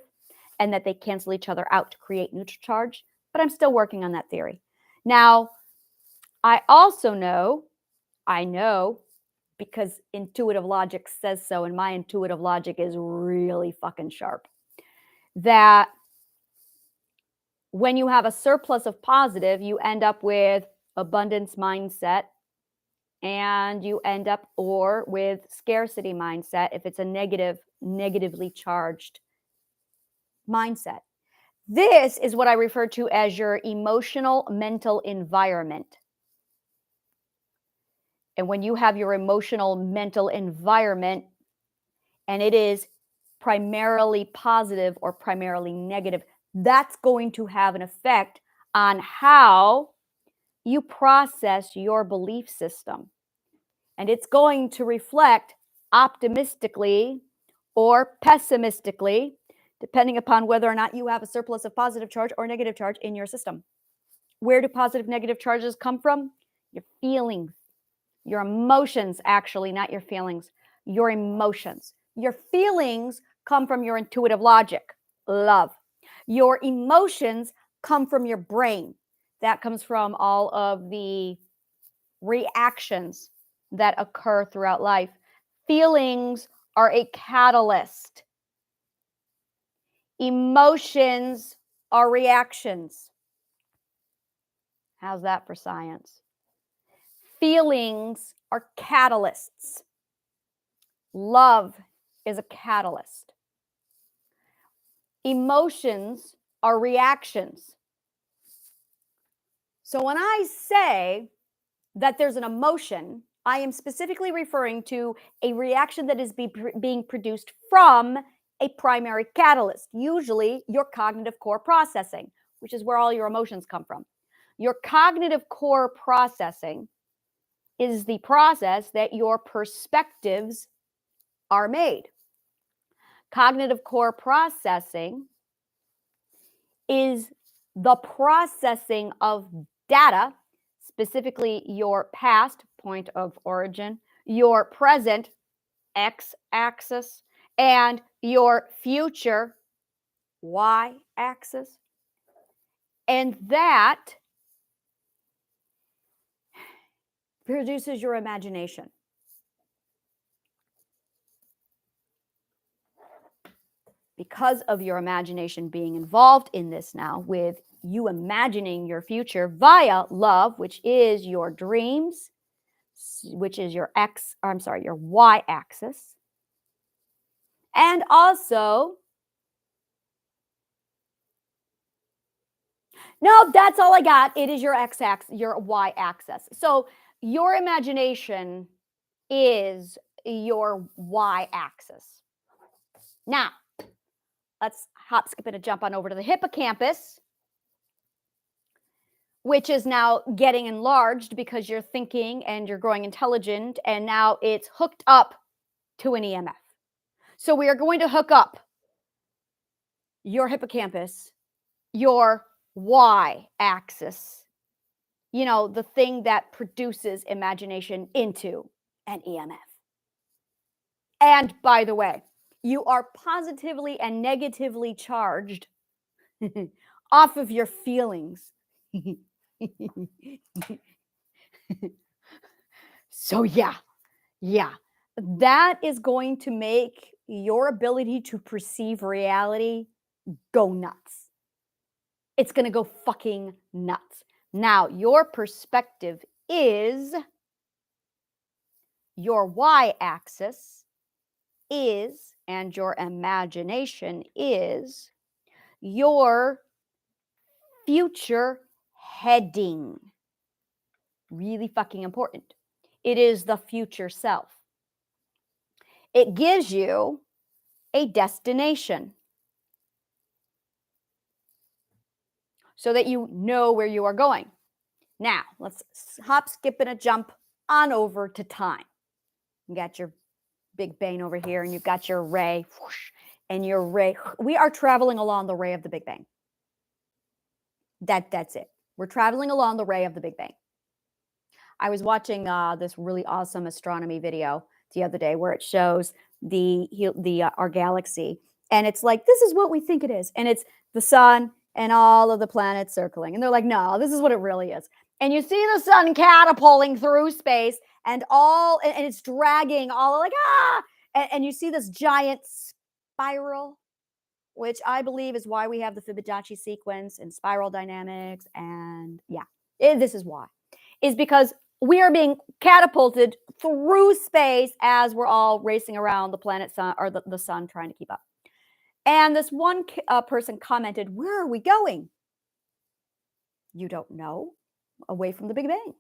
and that they cancel each other out to create neutral charge. But I'm still working on that theory. Now, I also know, because intuitive logic says so, and my intuitive logic is really fucking sharp, that when you have a surplus of positive, you end up with abundance mindset, and you end up with scarcity mindset if it's a negatively charged mindset. This is what I refer to as your emotional mental environment. And when you have your emotional mental environment and it is primarily positive or primarily negative, that's going to have an effect on how you process your belief system. And it's going to reflect optimistically or pessimistically, depending upon whether or not you have a surplus of positive charge or negative charge in your system. Where do positive, negative charges come from? Your feelings, your emotions, actually, not your feelings, your emotions. Your feelings come from your intuitive logic, love. Your emotions come from your brain. That comes from all of the reactions that occur throughout life. Feelings are a catalyst. Emotions are reactions. How's that for science? Feelings are catalysts. Love is a catalyst. Emotions are reactions. So when I say that there's an emotion, I am specifically referring to a reaction that is being produced from a primary catalyst, usually your cognitive core processing, which is where all your emotions come from. Your cognitive core processing is the process that your perspectives are made. Cognitive core processing is the processing of data, specifically your past, point of origin, your present, x-axis and your future y-axis. And that produces your imagination. Because of your imagination being involved in this now, with you imagining your future via love, which is your dreams, which is your your y-axis. And also, no, that's all I got. It is your x-axis, your y-axis. So your imagination is your y-axis. Now, let's hop, skip, and a jump on over to the hippocampus, which is now getting enlarged because you're thinking and you're growing intelligent, and now it's hooked up to an EMF. So we are going to hook up your hippocampus, your y-axis, the thing that produces imagination, into an EMF. And by the way, you are positively and negatively charged off of your feelings. So yeah, that is going to make your ability to perceive reality go nuts. It's going to go fucking nuts. Now, your perspective is, your y-axis is, and your imagination is your future heading. Really fucking important. It is the future self. It gives you a destination so that you know where you are going. Now, let's hop, skip, and a jump on over to time. You got your Big Bang over here, and you've got your ray, whoosh, and your ray. We are traveling along the ray of the Big Bang. That's it. We're traveling along the ray of the Big Bang. I was watching this really awesome astronomy video the other day where it shows our galaxy, and it's like, this is what we think it is, and it's the sun and all of the planets circling, and they're like, no, this is what it really is. And you see the sun catapulting through space, and it's dragging all like, and you see this giant spiral, which I believe is why we have the Fibonacci sequence and spiral dynamics. And this is why, is because we are being catapulted through space as we're all racing around the planet sun, or the sun, trying to keep up. And this one person commented, where are we going? You don't know. Away from the Big Bang.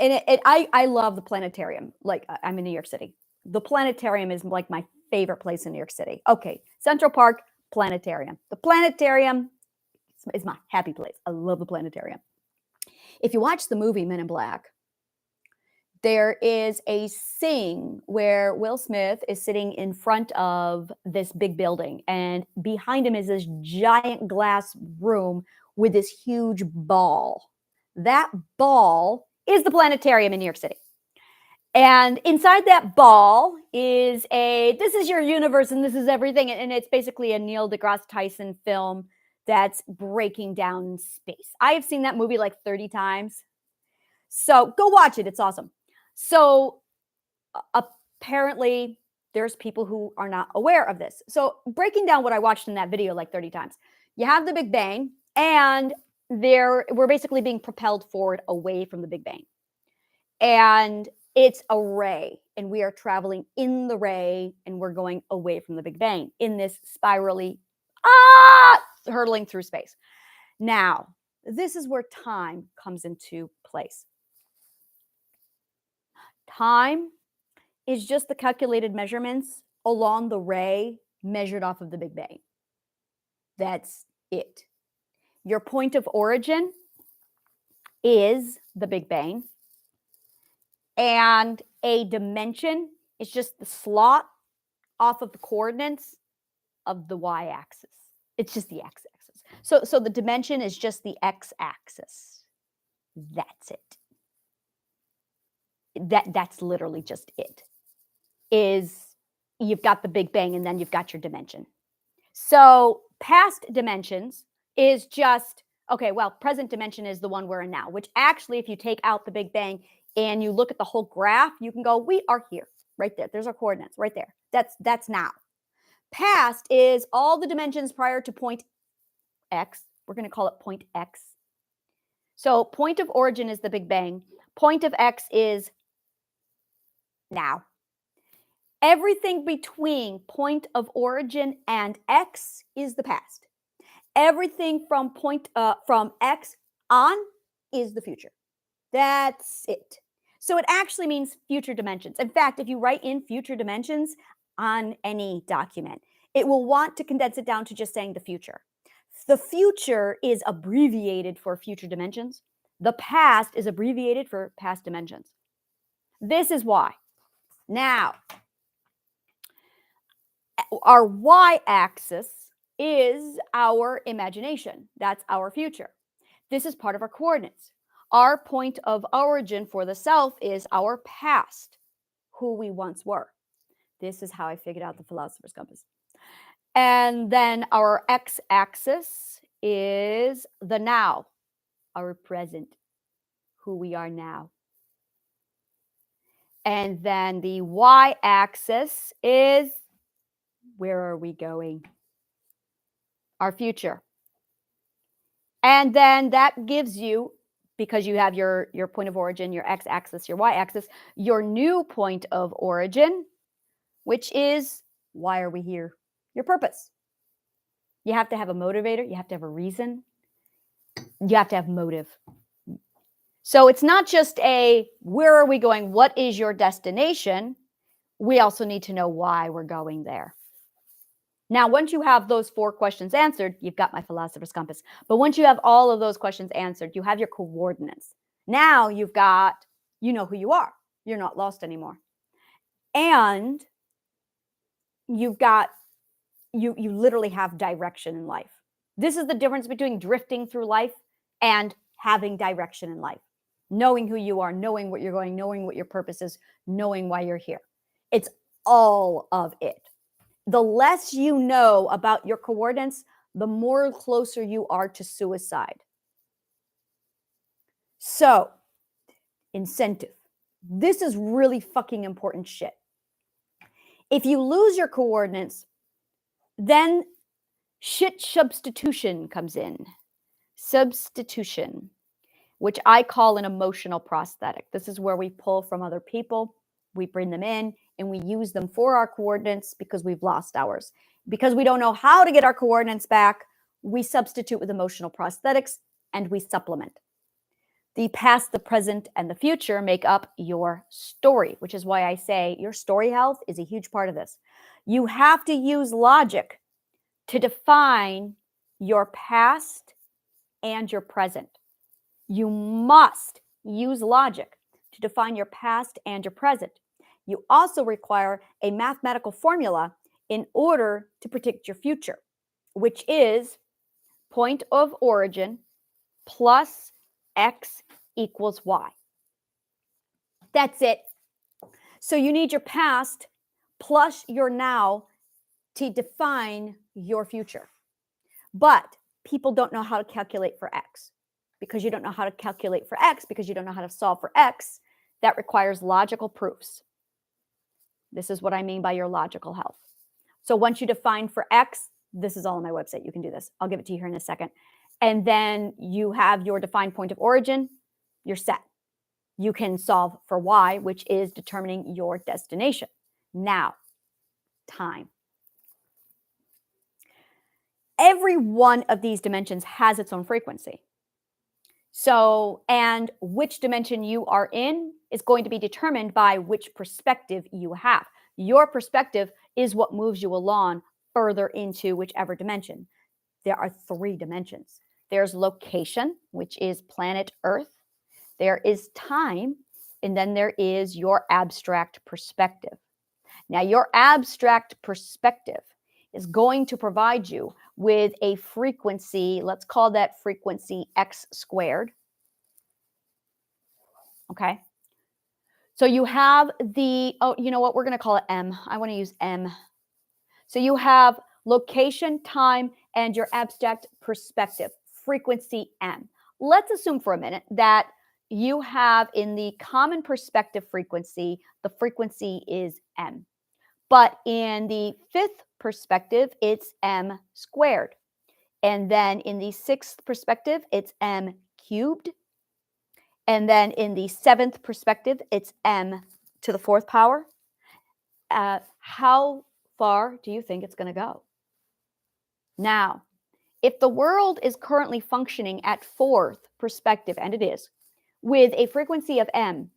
I love the planetarium. Like, I'm in New York City. The planetarium is like my favorite place in New York City. Okay, Central Park, planetarium. The planetarium is my happy place. I love the planetarium. If you watch the movie Men in Black, there is a scene where Will Smith is sitting in front of this big building, and behind him is this giant glass room with this huge ball. That ball is the planetarium in New York City. And inside that ball is this is your universe and this is everything. And it's basically a Neil deGrasse Tyson film that's breaking down space. I have seen that movie like 30 times. So go watch it. It's awesome. So apparently there's people who are not aware of this. So breaking down what I watched in that video like 30 times, you have the Big Bang, and we're basically being propelled forward away from the Big Bang. And it's a ray, and we are traveling in the ray, and we're going away from the Big Bang in this spirally, hurtling through space. Now, this is where time comes into place. Time is just the calculated measurements along the ray measured off of the Big Bang. That's it. Your point of origin is the Big Bang. And a dimension is just the slot off of the coordinates of the y-axis. It's just the x-axis. So the dimension is just the x-axis. That's it. That's literally just it. is you've got the Big Bang and then you've got your dimension. So past dimensions is just, okay, well, present dimension is the one we're in now, which actually, if you take out the Big Bang and you look at the whole graph, you can go, we are here, right there. There's our coordinates right there. That's now. Past is all the dimensions prior to point X. We're going to call it point X. So point of origin is the Big Bang. Point of X is now. Everything between point of origin and X is the past. Everything from from X on is the future. That's it. So it actually means future dimensions. In fact, if you write in future dimensions on any document, it will want to condense it down to just saying the future. The future is abbreviated for future dimensions. The past is abbreviated for past dimensions. This is why. Now, our y-axis is our imagination. That's our future. This is part of our coordinates. Our point of origin for the self is our past, who we once were. This is how I figured out the philosopher's compass. And then our x-axis is the now, our present, who we are now. And then the y-axis is where are we going? Our future. And then that gives you, because you have your point of origin, your x-axis, your y-axis, your new point of origin, which is, why are we here? Your purpose. You have to have a motivator. You have to have a reason. You have to have motive. So it's not just a, where are we going? What is your destination? We also need to know why we're going there. Now, once you have those 4 questions answered, you've got my philosopher's compass. But once you have all of those questions answered, you have your coordinates. Now you've got, you know who you are. You're not lost anymore. And you've got, you literally have direction in life. This is the difference between drifting through life and having direction in life. Knowing who you are, knowing what you're going, knowing what your purpose is, knowing why you're here. It's all of it. The less you know about your coordinates, the more closer you are to suicide. So, incentive. This is really fucking important shit. If you lose your coordinates, then shit substitution comes in. Substitution, which I call an emotional prosthetic. This is where we pull from other people, we bring them in, and we use them for our coordinates because we've lost ours. Because we don't know how to get our coordinates back, we substitute with emotional prosthetics and we supplement. The past, the present, and the future make up your story, which is why I say your story health is a huge part of this. You have to use logic to define your past and your present. You must use logic to define your past and your present. You also require a mathematical formula in order to predict your future, which is point of origin plus x equals y. That's it. So you need your past plus your now to define your future. But people don't know how to calculate for x. Because you don't know how to calculate for x, because you don't know how to solve for x, that requires logical proofs. This is what I mean by your logical health. So once you define for x, this is all on my website. You can do this. I'll give it to you here in a second. And then you have your defined point of origin, you're set. You can solve for y, which is determining your destination. Now, time. Every one of these dimensions has its own frequency. So, and which dimension you are in is going to be determined by which perspective you have. Your perspective is what moves you along further into whichever dimension. There are 3 dimensions. There's location, which is planet Earth. There is time, and then there is your abstract perspective. Now, your abstract perspective is going to provide you with a frequency, let's call that frequency x squared. Okay? So you have the, oh, you know what? We're going to call it M. I want to use M. So you have location, time, and your abstract perspective, frequency M. Let's assume for a minute that you have in the common perspective frequency, the frequency is M. But in the fifth perspective, it's M squared. And then in the sixth perspective, it's M cubed. And then in the seventh perspective, it's M to the fourth power. How far do you think it's going to go? Now, if the world is currently functioning at fourth perspective, and it is, with a frequency of M,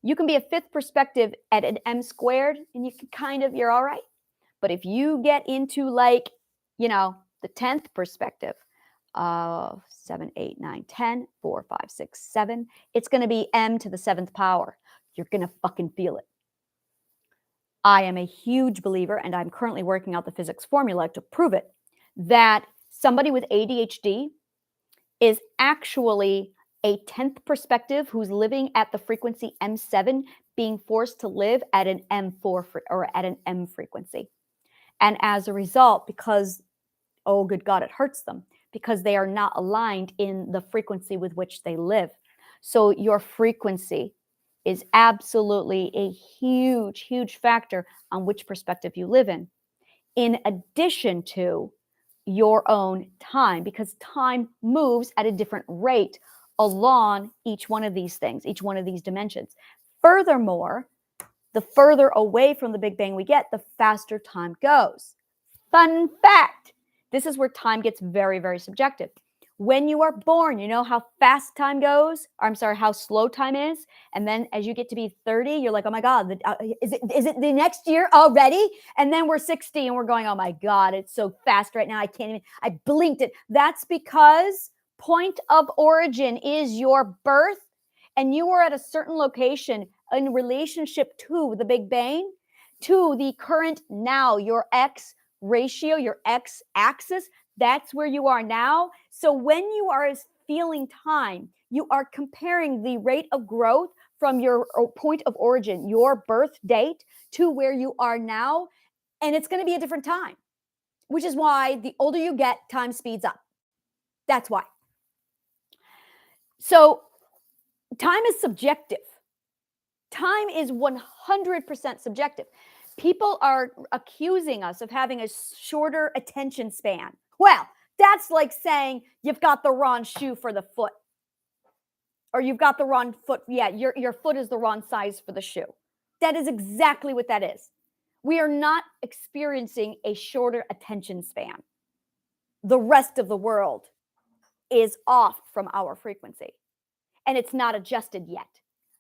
you can be a fifth perspective at an M squared, and you can you're all right. But if you get into like, the 10th perspective, 7, 8, 9, 10, 4, 5, 6, 7, it's going to be M to the seventh power. You're going to fucking feel it. I am a huge believer, and I'm currently working out the physics formula to prove it, that somebody with ADHD is actually a 10th perspective who's living at the frequency M7 being forced to live at an M4 or at an M frequency. And as a result, because, oh good God, it hurts them because they are not aligned in the frequency with which they live. So your frequency is absolutely a huge, huge factor on which perspective you live in addition to your own time, because time moves at a different rate along each one of these things, each one of these dimensions. Furthermore, the further away from the Big Bang we get, the faster time goes. Fun fact, this is where time gets very, very subjective. When you are born, you know how fast time goes? Or, I'm sorry, how slow time is? And then as you get to be 30, you're like, oh my God, is it the next year already? And then we're 60 and we're going, oh my God, it's so fast right now. I blinked it. That's because point of origin is your birth, and you are at a certain location in relationship to the Big Bang, to the current now, your X ratio, your X axis. That's where you are now. So when you are feeling time, you are comparing the rate of growth from your point of origin, your birth date, to where you are now. And it's going to be a different time, which is why the older you get, time speeds up. That's why. So time is subjective. Time is 100% subjective. People are accusing us of having a shorter attention span. Well, that's like saying you've got the wrong shoe for the foot. Or you've got the wrong foot. Yeah, your foot is the wrong size for the shoe. That is exactly what that is. We are not experiencing a shorter attention span. The rest of the world is off from our frequency, and it's not adjusted yet.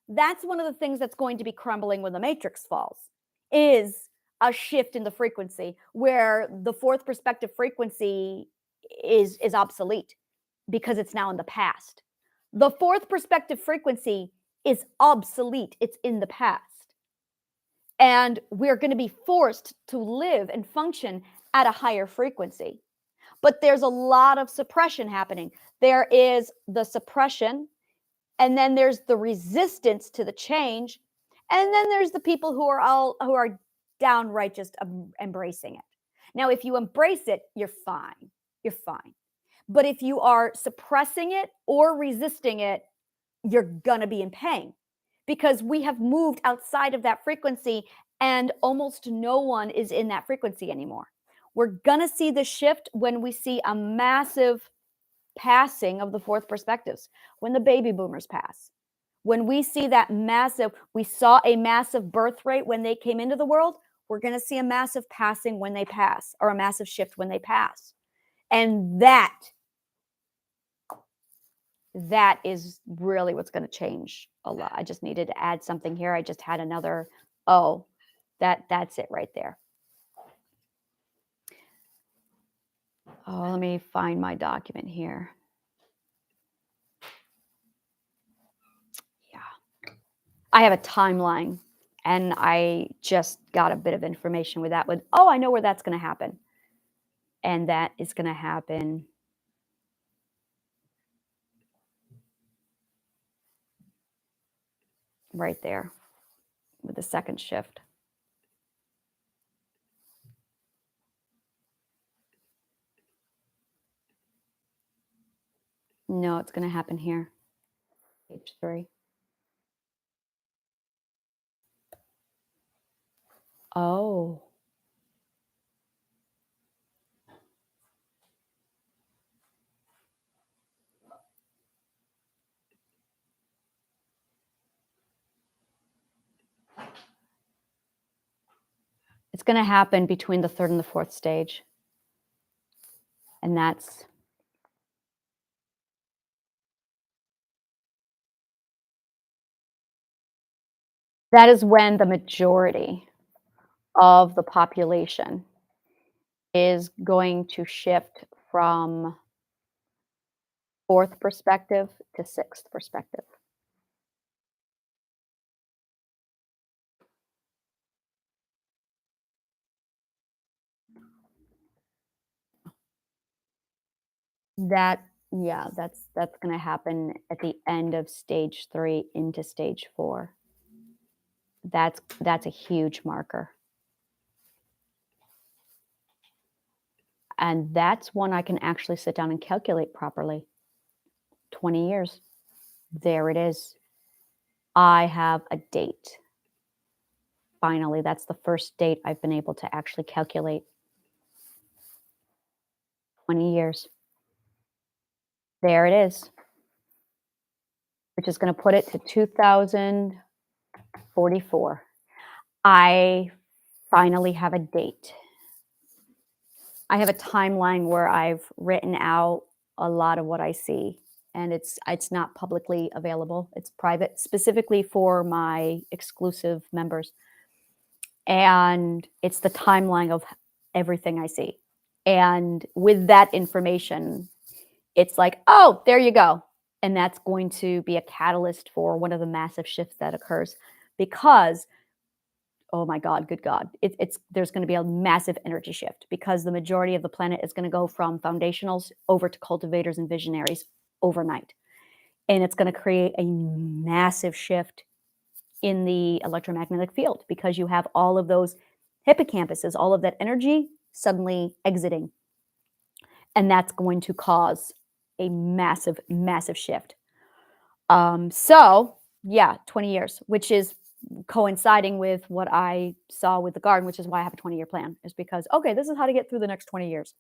That's one of the things that's going to be crumbling when the matrix falls, is a shift in the frequency where the fourth perspective frequency is obsolete because it's now in the past. The fourth perspective frequency is obsolete. It's in the past. And we're going to be forced to live and function at a higher frequency. But there's a lot of suppression happening. There is the suppression, and then there's the resistance to the change, and then there's the people who are downright just embracing it. Now, if you embrace it, you're fine. You're fine. But if you are suppressing it or resisting it, you're going to be in pain, because we have moved outside of that frequency and almost no one is in that frequency anymore. We're going to see the shift when we see a massive passing of the fourth perspectives, when the baby boomers pass. When we see that we saw a massive birth rate when they came into the world, we're going to see a massive passing when they pass, or a massive shift when they pass. And that is really what's going to change a lot. I just needed to add something here. I just had another, that's it right there. Oh, let me find my document here. Yeah. I have a timeline, and I just got a bit of information with that. I know where that's going to happen. And that is going to happen right there. with the second shift. No, it's going to happen here. Stage 3. Oh. It's going to happen between the 3rd and the 4th stage. And that is when the majority of the population is going to shift from 4th perspective to 6th perspective. That's going to happen at the end of stage 3 into stage 4. That's a huge marker. And that's one I can actually sit down and calculate properly. 20 years. There it is. I have a date. Finally, that's the first date I've been able to actually calculate. 20 years. There it is. Which is going to put it to 2044. I finally have a date. I have a timeline where I've written out a lot of what I see, and it's not publicly available. It's private, specifically for my exclusive members. And it's the timeline of everything I see. And with that information, it's like, oh, there you go. And that's going to be a catalyst for one of the massive shifts that occurs, because oh my God, good God, there's going to be a massive energy shift, because the majority of the planet is going to go from foundationals over to cultivators and visionaries overnight. And it's going to create a massive shift in the electromagnetic field, because you have all of those hippocampuses, all of that energy suddenly exiting. And that's going to cause a massive, massive shift. So yeah, 20 years, which is coinciding with what I saw with the garden, which is why I have a 20-year plan, is because, okay, this is how to get through the next 20 years.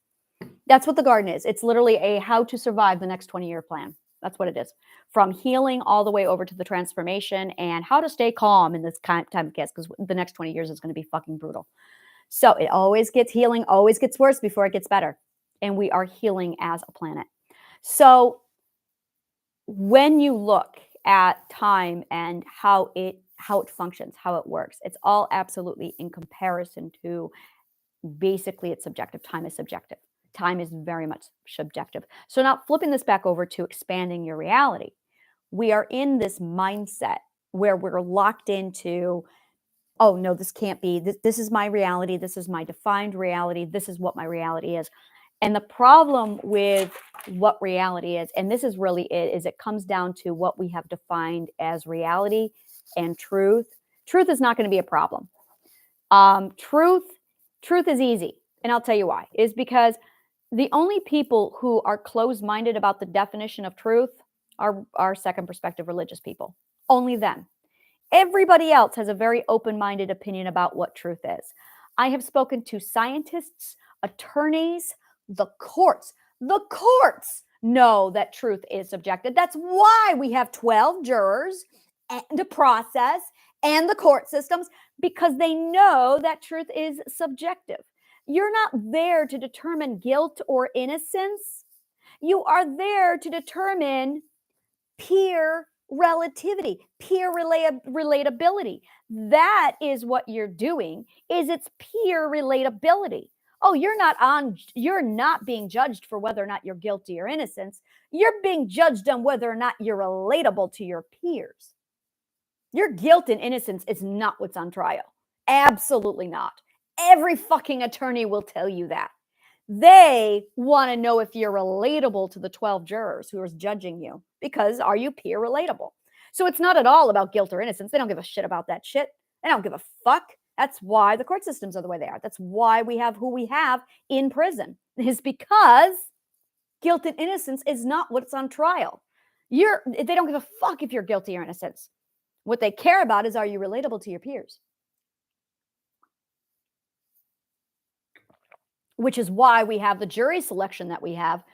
That's what the garden is. It's literally a how to survive the next 20-year plan. That's what it is. From healing all the way over to the transformation, and how to stay calm in this time of chaos, because the next 20 years is going to be fucking brutal. So it always gets healing, always gets worse before it gets better. And we are healing as a planet. So when you look at time and how it functions, how it works, it's all absolutely in comparison to, basically, it's subjective. Time is subjective. Time is very much subjective. So now flipping this back over to expanding your reality, we are in this mindset where we're locked into, oh no, this can't be, this is my reality, this is my defined reality, this is what my reality is. And the problem with what reality is, and this is really it, is it comes down to what we have defined as reality and truth. Truth is not going to be a problem. Truth is easy. And I'll tell you why. Is because the only people who are closed-minded about the definition of truth are second perspective religious people. Only them. Everybody else has a very open-minded opinion about what truth is. I have spoken to scientists, attorneys, the courts. The courts know that truth is subjective. That's why we have 12 jurors and a process and the court systems, because they know that truth is subjective. You're not there to determine guilt or innocence. You are there to determine peer relativity, peer relatability. That is what you're doing, is it's peer relatability. Oh, you're not being judged for whether or not you're guilty or innocent. You're being judged on whether or not you're relatable to your peers. Your guilt and innocence is not what's on trial. Absolutely not. Every fucking attorney will tell you that. They want to know if you're relatable to the 12 jurors who are judging you, because are you peer relatable? So it's not at all about guilt or innocence. They don't give a shit about that shit. They don't give a fuck. That's why the court systems are the way they are. That's why we have who we have in prison, is because guilt and innocence is not what's on trial. They don't give a fuck if you're guilty or innocent. What they care about is, are you relatable to your peers? Which is why we have the jury selection that we have,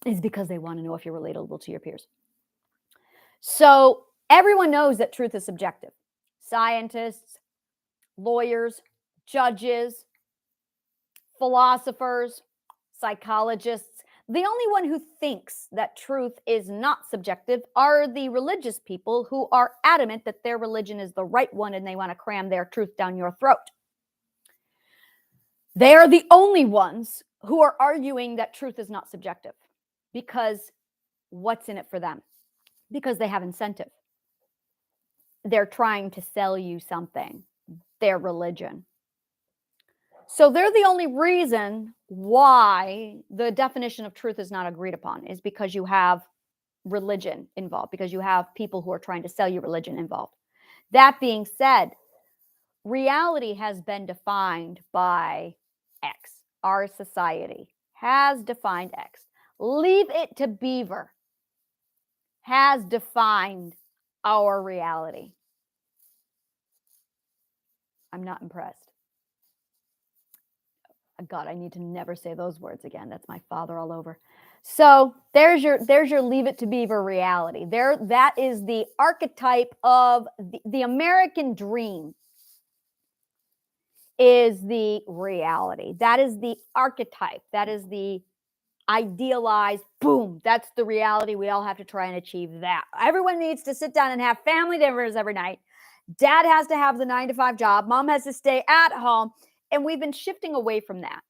is because they want to know if you're relatable to your peers. So everyone knows that truth is subjective. Scientists, lawyers, judges, philosophers, psychologists. The only one who thinks that truth is not subjective are the religious people who are adamant that their religion is the right one and they want to cram their truth down your throat. They are the only ones who are arguing that truth is not subjective, because what's in it for them? Because they have incentive. They're trying to sell you something, their religion. So they're the only reason why the definition of truth is not agreed upon, is because you have religion involved, because you have people who are trying to sell you religion involved. That being said, reality has been defined by X. Our society has defined X. Leave it to Beaver has defined our reality. I'm not impressed. God, I need to never say those words again. That's my father all over. So there's your leave it to Beaver reality. That is the archetype of the American dream, is the reality. That is the archetype. That is the idealized, boom, that's the reality. We all have to try and achieve that. Everyone needs to sit down and have family dinners every night. Dad has to have the 9-to-5 job. Mom has to stay at home. And we've been shifting away from that,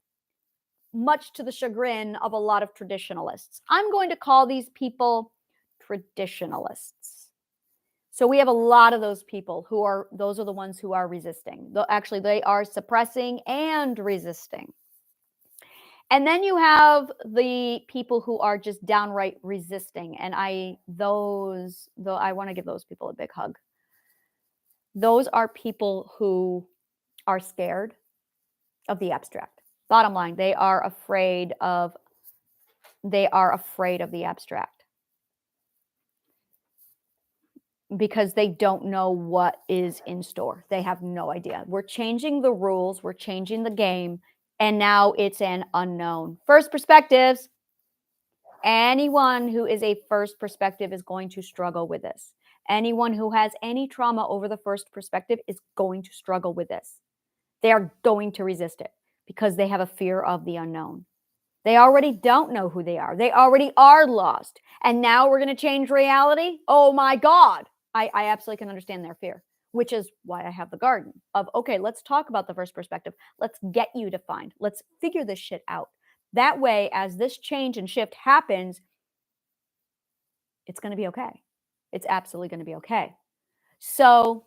much to the chagrin of a lot of traditionalists. I'm going to call these people traditionalists. So we have a lot of those people those are the ones who are resisting. Actually, they are suppressing and resisting. And then you have the people who are just downright resisting. And I want to give those people a big hug. Those are people who are scared of the abstract. Bottom line, they are afraid of the abstract, because they don't know what is in store. They have no idea. We're changing the rules, we're changing the game, and now it's an unknown. First perspectives. Anyone who is a first perspective is going to struggle with this. Anyone who has any trauma over the first perspective is going to struggle with this. They are going to resist it because they have a fear of the unknown. They already don't know who they are. They already are lost. And now we're going to change reality? Oh my God. I absolutely can understand their fear, which is why I have the garden of, okay, let's talk about the first perspective. Let's get you defined. Let's figure this shit out. That way, as this change and shift happens, it's going to be okay. It's absolutely going to be okay. So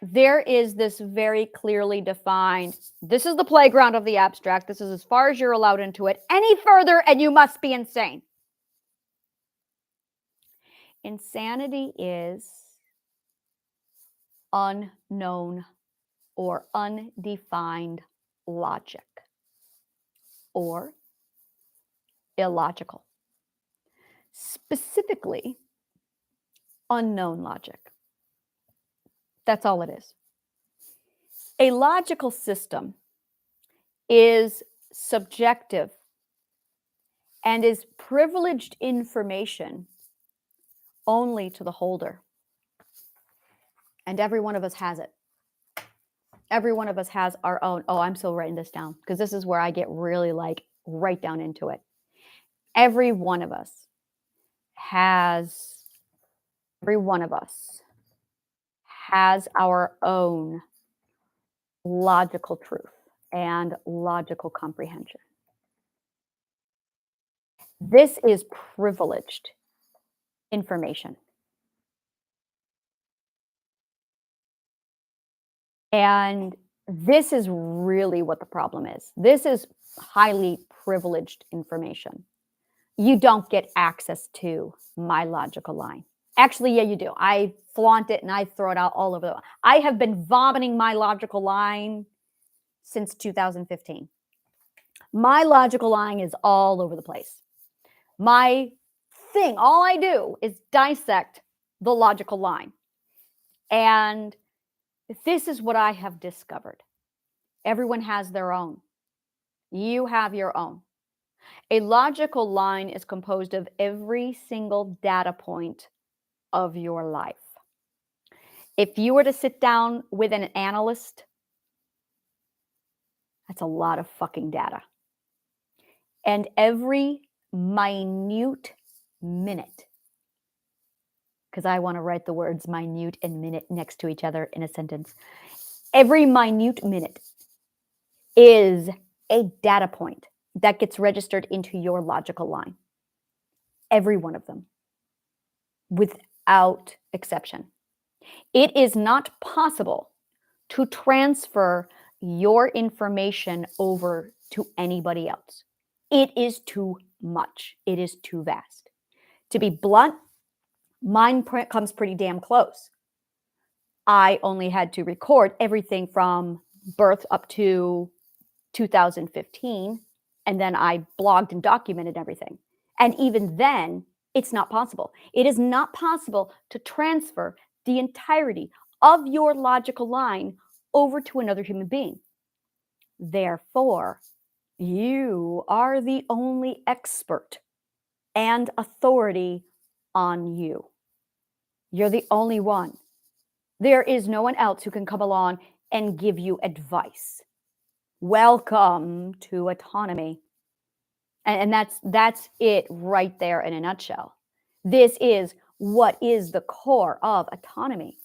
there is this very clearly defined, this is the playground of the abstract. This is as far as you're allowed into it. Any further, and you must be insane. Insanity is unknown or undefined logic, or illogical. Specifically, unknown logic. That's all it is. A logical system is subjective and is privileged information only to the holder. And every one of us has it. Every one of us has our own. Oh, I'm still writing this down because this is where I get really right down into it. Every one of us has our own logical truth and logical comprehension. This is privileged information. And this is really what the problem is. This is highly privileged information. You don't get access to my logical line. Actually, yeah, you do. I flaunt it and I throw it out all over the. I have been vomiting my logical line since 2015. My logical line is all over the place. My thing, all I do is dissect the logical line. And this is what I have discovered. Everyone has their own. You have your own. A logical line is composed of every single data point of your life. If you were to sit down with an analyst, that's a lot of fucking data. And every minute minute, because I want to write the words minute and minute next to each other in a sentence. Every minute minute is a data point that gets registered into your logical line. Every one of them, without exception. It is not possible to transfer your information over to anybody else. It is too much. It is too vast. To be blunt, mine comes pretty damn close. I only had to record everything from birth up to 2015, and then I blogged and documented everything. And even then, it's not possible. It is not possible to transfer the entirety of your logical line over to another human being. Therefore, you are the only expert and authority on you. You're the only one. There is no one else who can come along and give you advice. Welcome to autonomy. And that's it right there in a nutshell. This is what is the core of autonomy,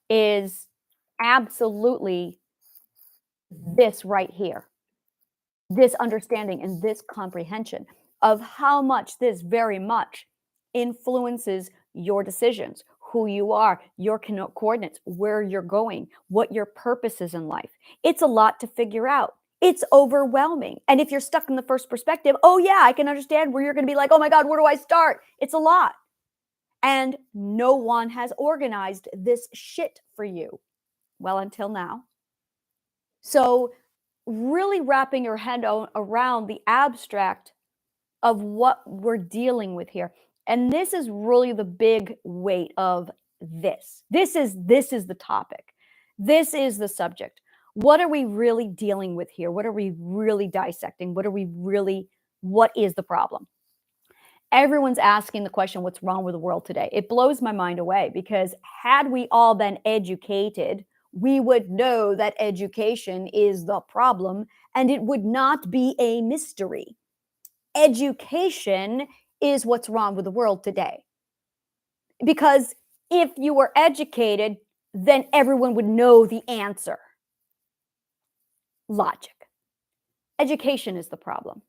is absolutely this right here. This understanding and this comprehension of how much this very much influences your decisions, who you are, your coordinates, where you're going, what your purpose is in life. It's a lot to figure out. It's overwhelming. And if you're stuck in the first perspective, oh yeah, I can understand where you're going to be like, oh my God, where do I start? It's a lot. And no one has organized this shit for you. Well, until now. So really wrapping your head around the abstract of what we're dealing with here. And this is really the big weight of this. This is the topic. This is the subject. What are we really dealing with here? What are we really dissecting? What is the problem? Everyone's asking the question, what's wrong with the world today? It blows my mind away, because had we all been educated, we would know that education is the problem and it would not be a mystery. Education is what's wrong with the world today. Because if you were educated, then everyone would know the answer. Logic. Education is the problem.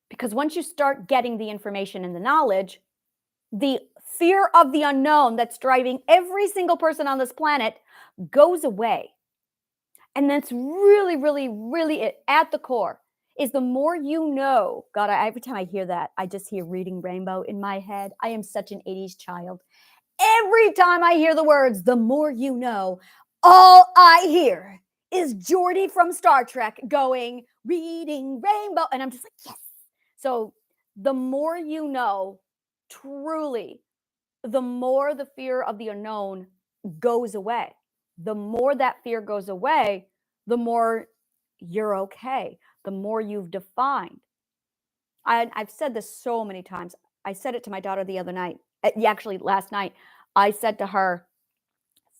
Because once you start getting the information and the knowledge, the fear of the unknown that's driving every single person on this planet goes away. And that's really, really, really it at the core. Is the more you know. God, every time I hear that, I just hear Reading Rainbow in my head. I am such an 80s child. Every time I hear the words, the more you know, all I hear is Geordi from Star Trek going, reading rainbow. And I'm just like, yes. So the more you know, truly, the more the fear of the unknown goes away. The more that fear goes away, the more you're okay. The more you've defined. I've said this so many times. I said it to my daughter the other night. Actually, last night, I said to her,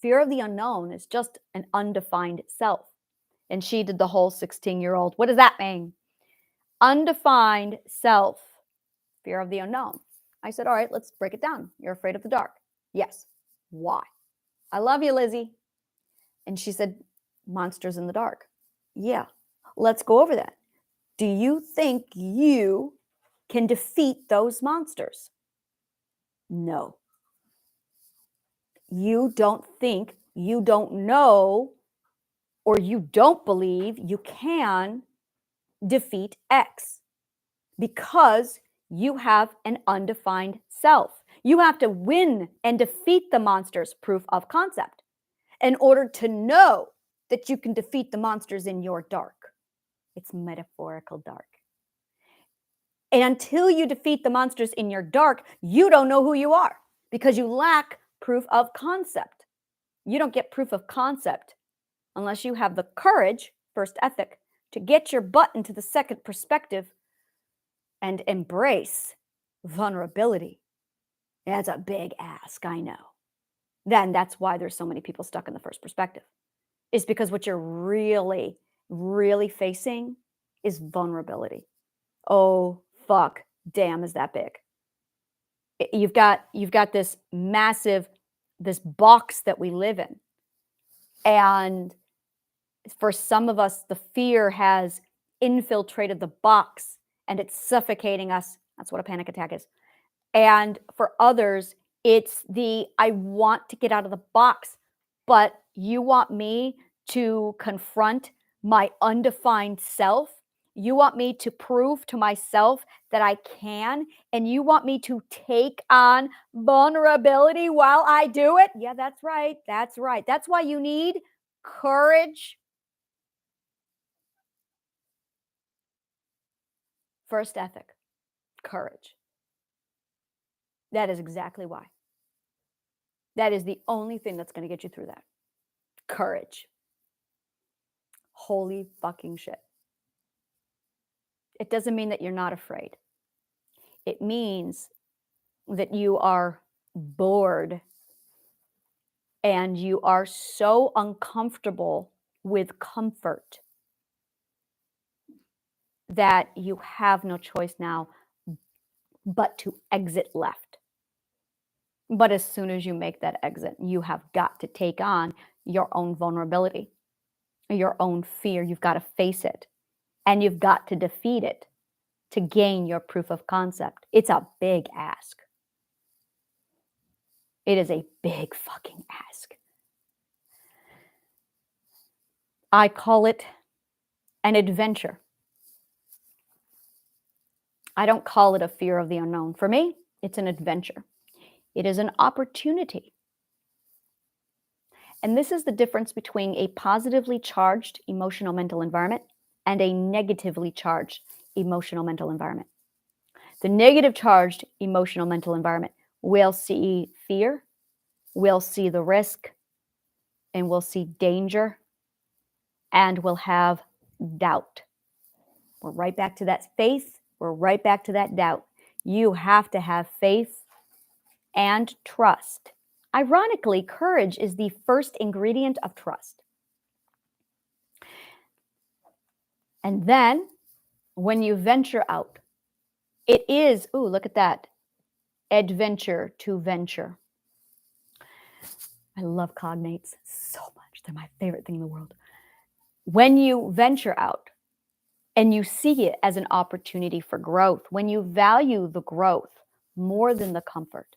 fear of the unknown is just an undefined self. And she did the whole 16-year-old. What does that mean? Undefined self, fear of the unknown. I said, all right, let's break it down. You're afraid of the dark. Yes. Why? I love you, Lizzie. And she said, monsters in the dark. Yeah. Let's go over that. Do you think you can defeat those monsters? No. You don't think, you don't know, or you don't believe you can defeat X, because You have an undefined self. You have to win and defeat the monsters, proof of concept, in order to know that you can defeat the monsters in your dark. It's metaphorical dark. And until you defeat the monsters in your dark, you don't know who you are because you lack proof of concept. You don't get proof of concept unless you have the courage, first ethic, to get your butt into the second perspective and embrace vulnerability. That's a big ask, I know. Then that's why there's so many people stuck in the first perspective. Is because what you're really, really facing is vulnerability. Oh, fuck, damn, is that big. You've got this massive, this box that we live in. And for some of us, the fear has infiltrated the box and it's suffocating us. That's what a panic attack is. And for others, it's the I want to get out of the box, but you want me to confront my undefined self. You want me to prove to myself that I can, and you want me to take on vulnerability while I do it? Yeah, that's right. That's right. That's why you need courage. First ethic, courage. That is exactly why. That is the only thing that's going to get you through that. Courage. Holy fucking shit. It doesn't mean that you're not afraid. It means that you are bored and you are so uncomfortable with comfort that you have no choice now but to exit left. But as soon as you make that exit, you have got to take on your own vulnerability, your own fear. You've got to face it and you've got to defeat it to gain your proof of concept. It's a big ask. It is a big fucking ask. I call it an adventure. I don't call it a fear of the unknown. For me, it's an adventure. It is an opportunity. And this is the difference between a positively charged emotional mental environment and a negatively charged emotional mental environment. The negative charged emotional mental environment will see fear, will see the risk, and will see danger, and will have doubt. We're right back to that faith. We're right back to that doubt. You have to have faith and trust. Ironically, courage is the first ingredient of trust. And then when you venture out, it is, ooh, look at that, adventure to venture. I love cognates so much. They're my favorite thing in the world. When you venture out and you see it as an opportunity for growth, when you value the growth more than the comfort,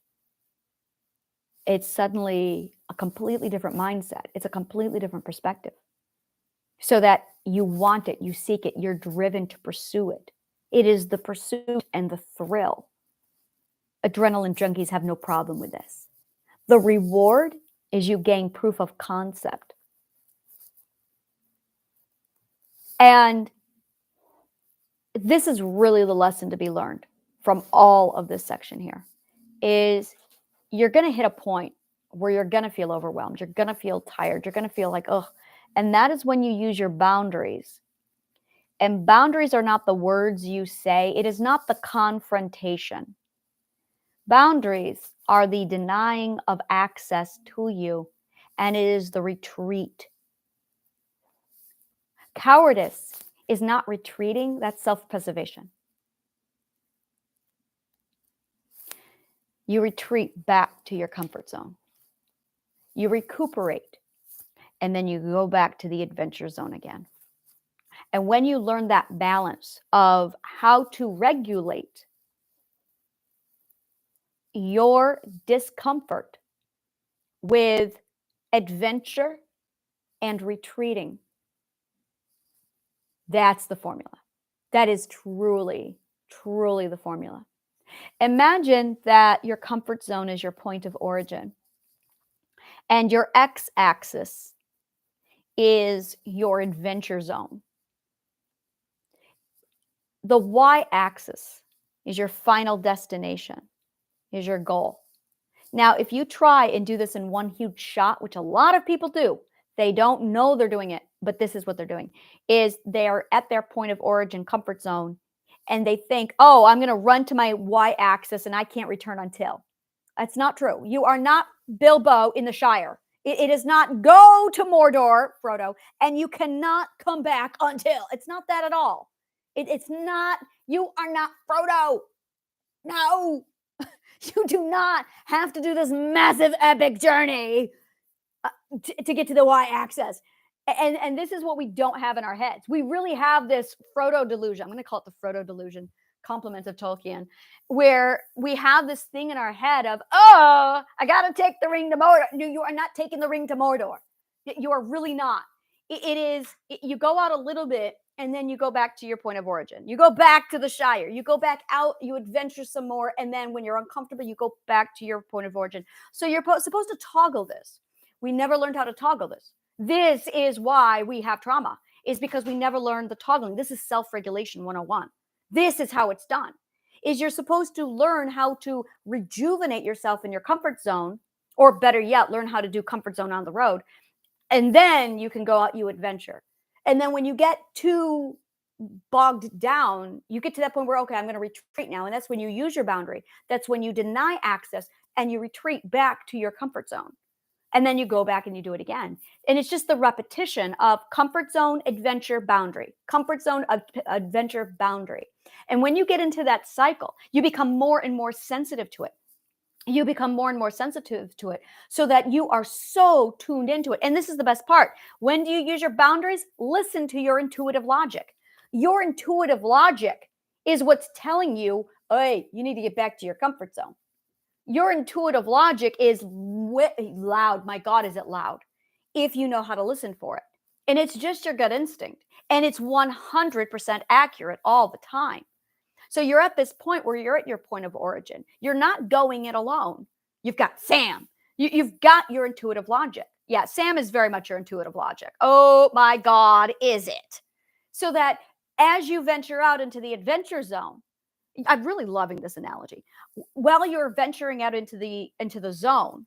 it's suddenly a completely different mindset. It's a completely different perspective. So that you want it, you seek it, you're driven to pursue it. It is the pursuit and the thrill. Adrenaline junkies have no problem with this. The reward is you gain proof of concept. And this is really the lesson to be learned from all of this section here, is you're going to hit a point where you're going to feel overwhelmed. You're going to feel tired. You're going to feel like, ugh. And that is when you use your boundaries. And boundaries are not the words you say. It is not the confrontation. Boundaries are the denying of access to you, and it is the retreat. Cowardice is not retreating, that's self-preservation. You retreat back to your comfort zone. You recuperate, and then you go back to the adventure zone again. And when you learn that balance of how to regulate your discomfort with adventure and retreating, that's the formula. That is truly, truly the formula. Imagine that your comfort zone is your point of origin, and your x-axis is your adventure zone. The y-axis is your final destination, is your goal. Now, if you try and do this in one huge shot, which a lot of people do, they don't know they're doing it, but this is what they're doing, is they are at their point of origin comfort zone, and they think, oh, I'm going to run to my y-axis and I can't return until. That's not true. You are not Bilbo in the Shire. It is not go to Mordor, Frodo, and you cannot come back until. It's not that at all. It's not, you are not Frodo. No, you do not have to do this massive epic journey to get to the y-axis. And this is what we don't have in our heads. We really have this Frodo delusion. I'm going to call it the Frodo delusion, compliments of Tolkien, where we have this thing in our head of, oh, I got to take the ring to Mordor. No, you are not taking the ring to Mordor. You are really not. You go out a little bit and then you go back to your point of origin. You go back to the Shire. You go back out, you adventure some more. And then when you're uncomfortable, you go back to your point of origin. So you're supposed to toggle this. We never learned how to toggle this. This is why we have trauma, is because we never learned the toggling. This is self-regulation 101. This is how it's done. Is you're supposed to learn how to rejuvenate yourself in your comfort zone, or better yet, learn how to do comfort zone on the road. And then you can go out, you adventure. And then when you get too bogged down, you get to that point where, okay, I'm going to retreat now. And that's when you use your boundary. That's when you deny access and you retreat back to your comfort zone. And then you go back and you do it again. And it's just the repetition of comfort zone, adventure, boundary, comfort zone, adventure, boundary. And when you get into that cycle, you become more and more sensitive to it. You become more and more sensitive to it so that you are so tuned into it. And this is the best part. When do you use your boundaries? Listen to your intuitive logic. Your intuitive logic is what's telling you, hey, you need to get back to your comfort zone. Your intuitive logic is loud. My God, is it loud? If you know how to listen for it. And it's just your gut instinct. And it's 100% accurate all the time. So you're at this point where you're at your point of origin. You're not going it alone. You've got Sam. You've got your intuitive logic. Yeah, Sam is very much your intuitive logic. Oh my God, is it? So that as you venture out into the adventure zone, I'm really loving this analogy. While you're venturing out into the zone,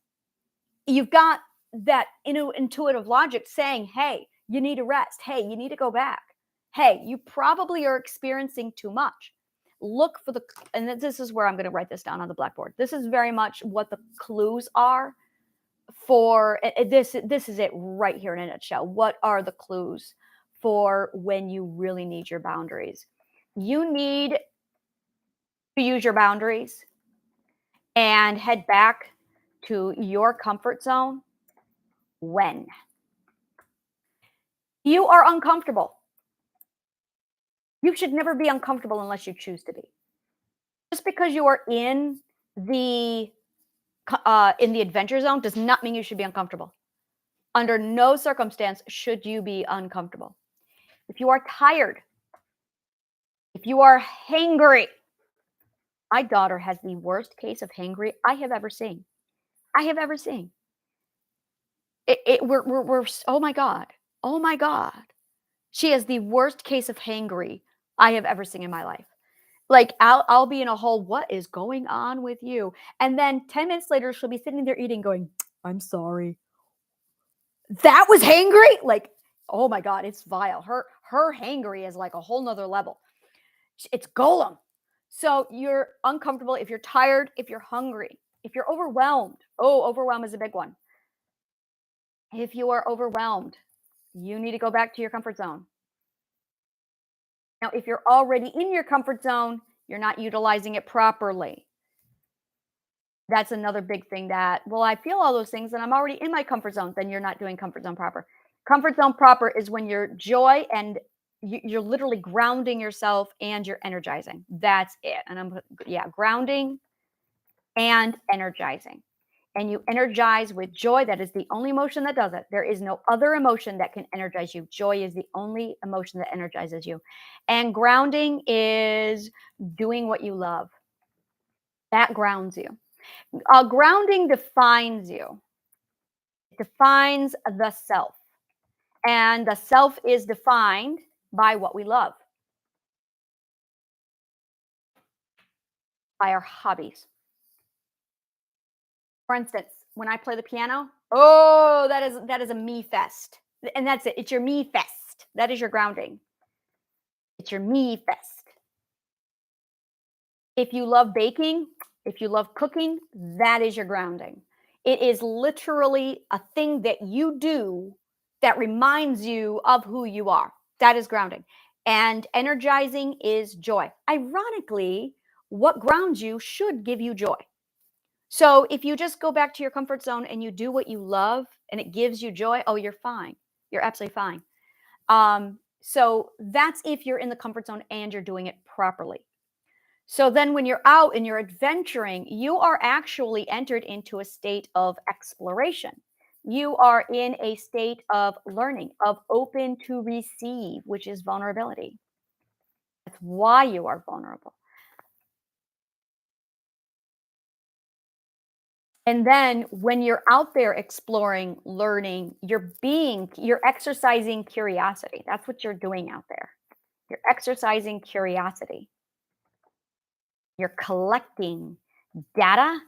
you've got that intuitive logic saying, hey, you need to rest. Hey, you need to go back. Hey, you probably are experiencing too much. Look for and this is where I'm going to write this down on the blackboard. This is very much what the clues are for this. This is it right here in a nutshell. What are the clues for when you really need your boundaries? You need to use your boundaries and head back to your comfort zone when you are uncomfortable. You should never be uncomfortable unless you choose to be. Just because you are in the adventure zone does not mean you should be uncomfortable. Under no circumstance should you be uncomfortable. If you are tired, if you are hangry, my daughter has the worst case of hangry I have ever seen. I have ever seen. We're oh my God. Oh my God. She has the worst case of hangry I have ever seen in my life. Like I'll be in a hole. What is going on with you? And then 10 minutes later, she'll be sitting there eating, going, I'm sorry. That was hangry? Like, oh my God, it's vile. Her hangry is like a whole nother level. It's golem. So you're uncomfortable if you're tired, if you're hungry, if you're overwhelmed. Oh, overwhelm is a big one. If you are overwhelmed, you need to go back to your comfort zone. Now, if you're already in your comfort zone, you're not utilizing it properly. That's another big thing that, well, I feel all those things and I'm already in my comfort zone. Then you're not doing comfort zone proper. Comfort zone proper is when you're joy and you're literally grounding yourself and you're energizing. That's it. And grounding and energizing. And you energize with joy. That is the only emotion that does it. There is no other emotion that can energize you. Joy is the only emotion that energizes you. And grounding is doing what you love. That grounds you. Grounding defines you. It defines the self. And the self is defined by what we love, by our hobbies. For instance, when I play the piano, oh, that is a me fest. And that's it. It's your me fest. That is your grounding. It's your me fest. If you love baking, if you love cooking, that is your grounding. It is literally a thing that you do that reminds you of who you are. That is grounding. And energizing is joy. Ironically, what grounds you should give you joy. So if you just go back to your comfort zone and you do what you love and it gives you joy, oh, you're fine. You're absolutely fine. So that's if you're in the comfort zone and you're doing it properly. So then when you're out and you're adventuring, you are actually entered into a state of exploration. You are in a state of learning, of open to receive, which is vulnerability. That's why you are vulnerable. And then when you're out there exploring, learning, you're exercising curiosity. That's what you're doing out there. You're exercising curiosity. You're collecting data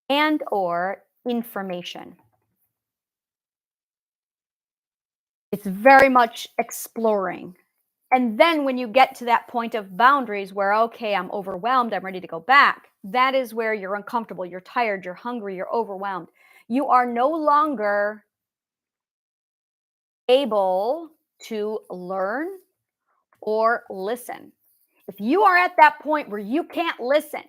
and or information. It's very much exploring. And then when you get to that point of boundaries where, okay, I'm overwhelmed, I'm ready to go back, that is where you're uncomfortable, you're tired, you're hungry, you're overwhelmed. You are no longer able to learn or listen. If you are at that point where you can't listen,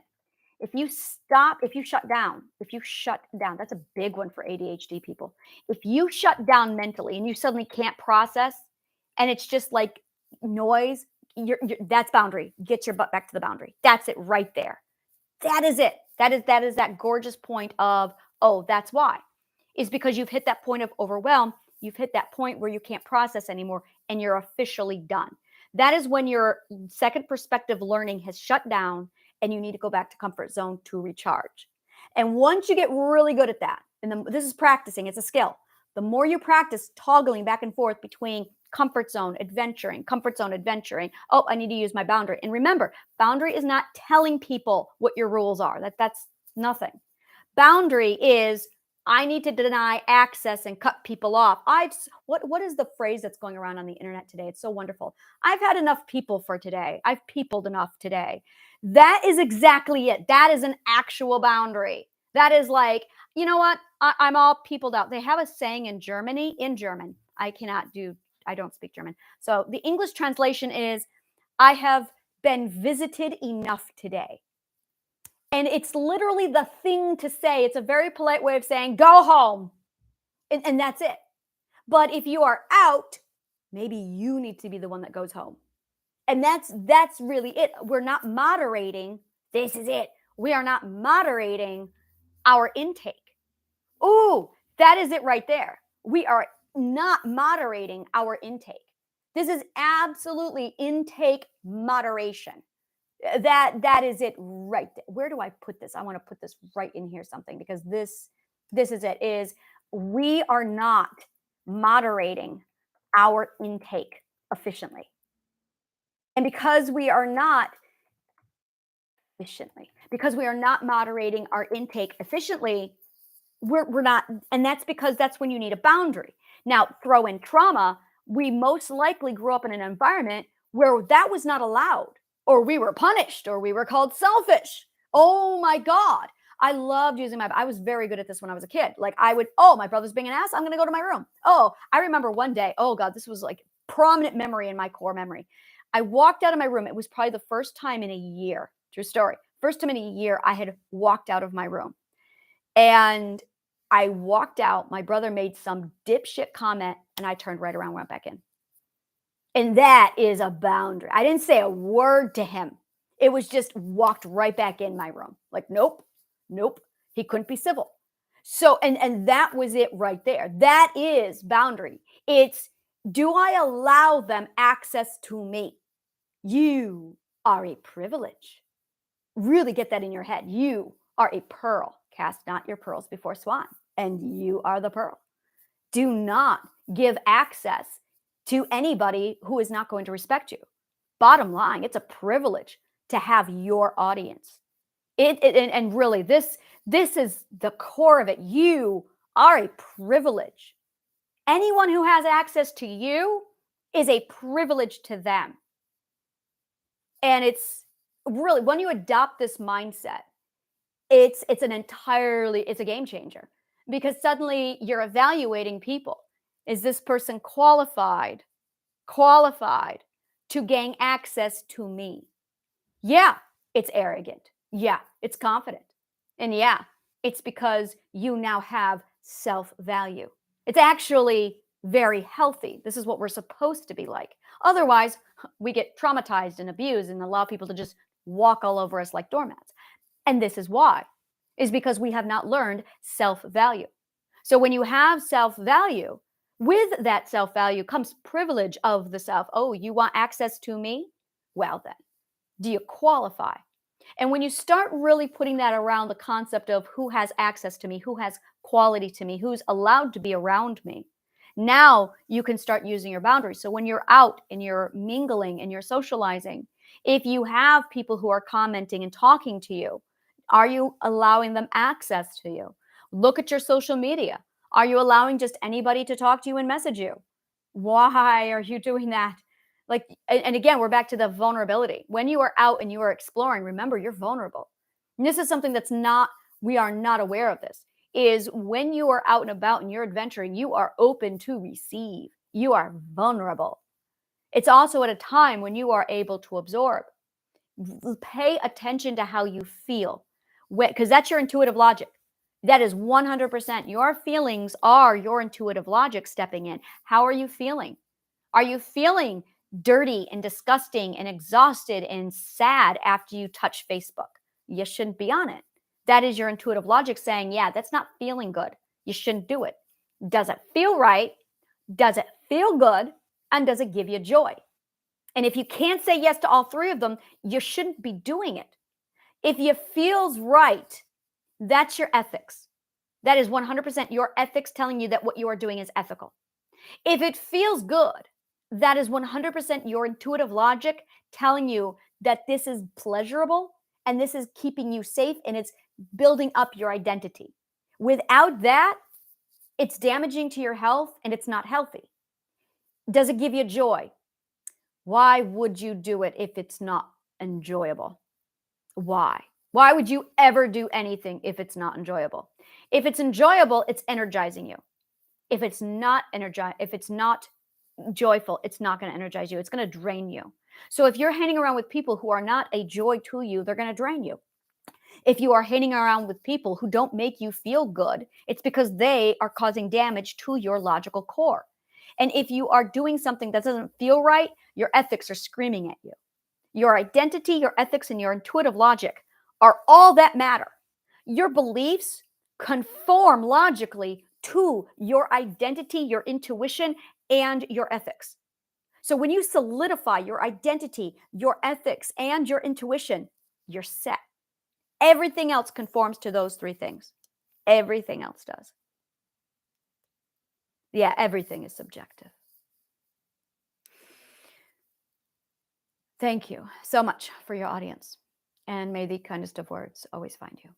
if you stop, if you shut down, that's a big one for ADHD people. If you shut down mentally and you suddenly can't process and it's just like noise, that's boundary. Get your butt back to the boundary. That's it right there. That is it. That is that gorgeous point of, oh, that's why. Is because you've hit that point of overwhelm. You've hit that point where you can't process anymore and you're officially done. That is when your second perspective learning has shut down and you need to go back to comfort zone to recharge. And once you get really good at that, and this is practicing, it's a skill. The more you practice toggling back and forth between comfort zone, adventuring, comfort zone, adventuring. Oh, I need to use my boundary. And remember, boundary is not telling people what your rules are. That's nothing. Boundary is I need to deny access and cut people off. What is the phrase that's going around on the internet today? It's so wonderful. I've had enough people for today. I've peopled enough today. That is exactly it. That is an actual boundary. That is like, you know what? I'm all peopled out. They have a saying in Germany, in German. I don't speak German. So the English translation is, I have been visited enough today. And it's literally the thing to say. It's a very polite way of saying, go home. And that's it. But if you are out, maybe you need to be the one that goes home. And that's really it. We're not moderating. This is it. We are not moderating our intake. Ooh, that is it right there. We are not moderating our intake. This is absolutely intake moderation. That is it right there. Where do I put this? I want to put this right in here something because this is it is we are not moderating our intake efficiently. And because we are not moderating our intake efficiently, we're not, and that's because that's when you need a boundary. Now, throw in trauma, we most likely grew up in an environment where that was not allowed, or we were punished, or we were called selfish. Oh my God. I loved using I was very good at this when I was a kid. Like my brother's being an ass, I'm going to go to my room. Oh, I remember one day, oh God, this was like prominent memory in my core memory. I walked out of my room. It was probably the first time in a year, true story. First time in a year I had walked out of my room. And I walked out. My brother made some dipshit comment, and I turned right around, went back in. And that is a boundary. I didn't say a word to him. It was just walked right back in my room. Like, nope. He couldn't be civil. So, and that was it right there. That is boundary. It's, do I allow them access to me? You are a privilege. Really get that in your head. You are a pearl. Cast not your pearls before swine, and you are the pearl. Do not give access to anybody who is not going to respect you. Bottom line, it's a privilege to have your audience. And really, this is the core of it. You are a privilege. Anyone who has access to you is a privilege to them. And it's really, when you adopt this mindset, it's a game changer, because suddenly you're evaluating people. Is this person qualified to gain access to me? Yeah, it's arrogant. Yeah, it's confident. And yeah, it's because you now have self-value. It's actually very healthy. This is what we're supposed to be like. Otherwise, we get traumatized and abused and allow people to just walk all over us like doormats. And this is why, is because we have not learned self-value. So when you have self-value, with that self-value comes privilege of the self. Oh, you want access to me? Well then, do you qualify? And when you start really putting that around the concept of who has access to me, who has quality to me, who's allowed to be around me, now you can start using your boundaries. So when you're out and you're mingling and you're socializing, if you have people who are commenting and talking to you, are you allowing them access to you? Look at your social media. Are you allowing just anybody to talk to you and message you? Why are you doing that? Like, and again, we're back to the vulnerability. When you are out and you are exploring, remember, you're vulnerable. And this is something we are not aware of this, is when you are out and about and you're adventuring, you are open to receive. You are vulnerable. It's also at a time when you are able to absorb. Pay attention to how you feel, because that's your intuitive logic. That is 100%. Your feelings are your intuitive logic stepping in. How are you feeling? Are you feeling dirty and disgusting and exhausted and sad after you touch Facebook? You shouldn't be on it. That is your intuitive logic saying, yeah, that's not feeling good. You shouldn't do it. Does it feel right? Does it feel good? And does it give you joy? And if you can't say yes to all three of them, you shouldn't be doing it. If it feels right, that's your ethics. That is 100% your ethics telling you that what you are doing is ethical. If it feels good, that is 100% your intuitive logic telling you that this is pleasurable and this is keeping you safe and it's building up your identity. Without that, it's damaging to your health and it's not healthy. Does it give you joy? Why would you do it if it's not enjoyable? Why? Why would you ever do anything if it's not enjoyable? If it's enjoyable, it's energizing you. If it's not joyful, it's not going to energize you. It's going to drain you. So if you're hanging around with people who are not a joy to you, they're going to drain you. If you are hanging around with people who don't make you feel good, it's because they are causing damage to your logical core. And if you are doing something that doesn't feel right, your ethics are screaming at you. Your identity, your ethics, and your intuitive logic are all that matter. Your beliefs conform logically to your identity, your intuition, and your ethics. So when you solidify your identity, your ethics, and your intuition, you're set. Everything else conforms to those three things. Everything else does. Yeah, everything is subjective. Thank you so much for your audience, and may the kindest of words always find you.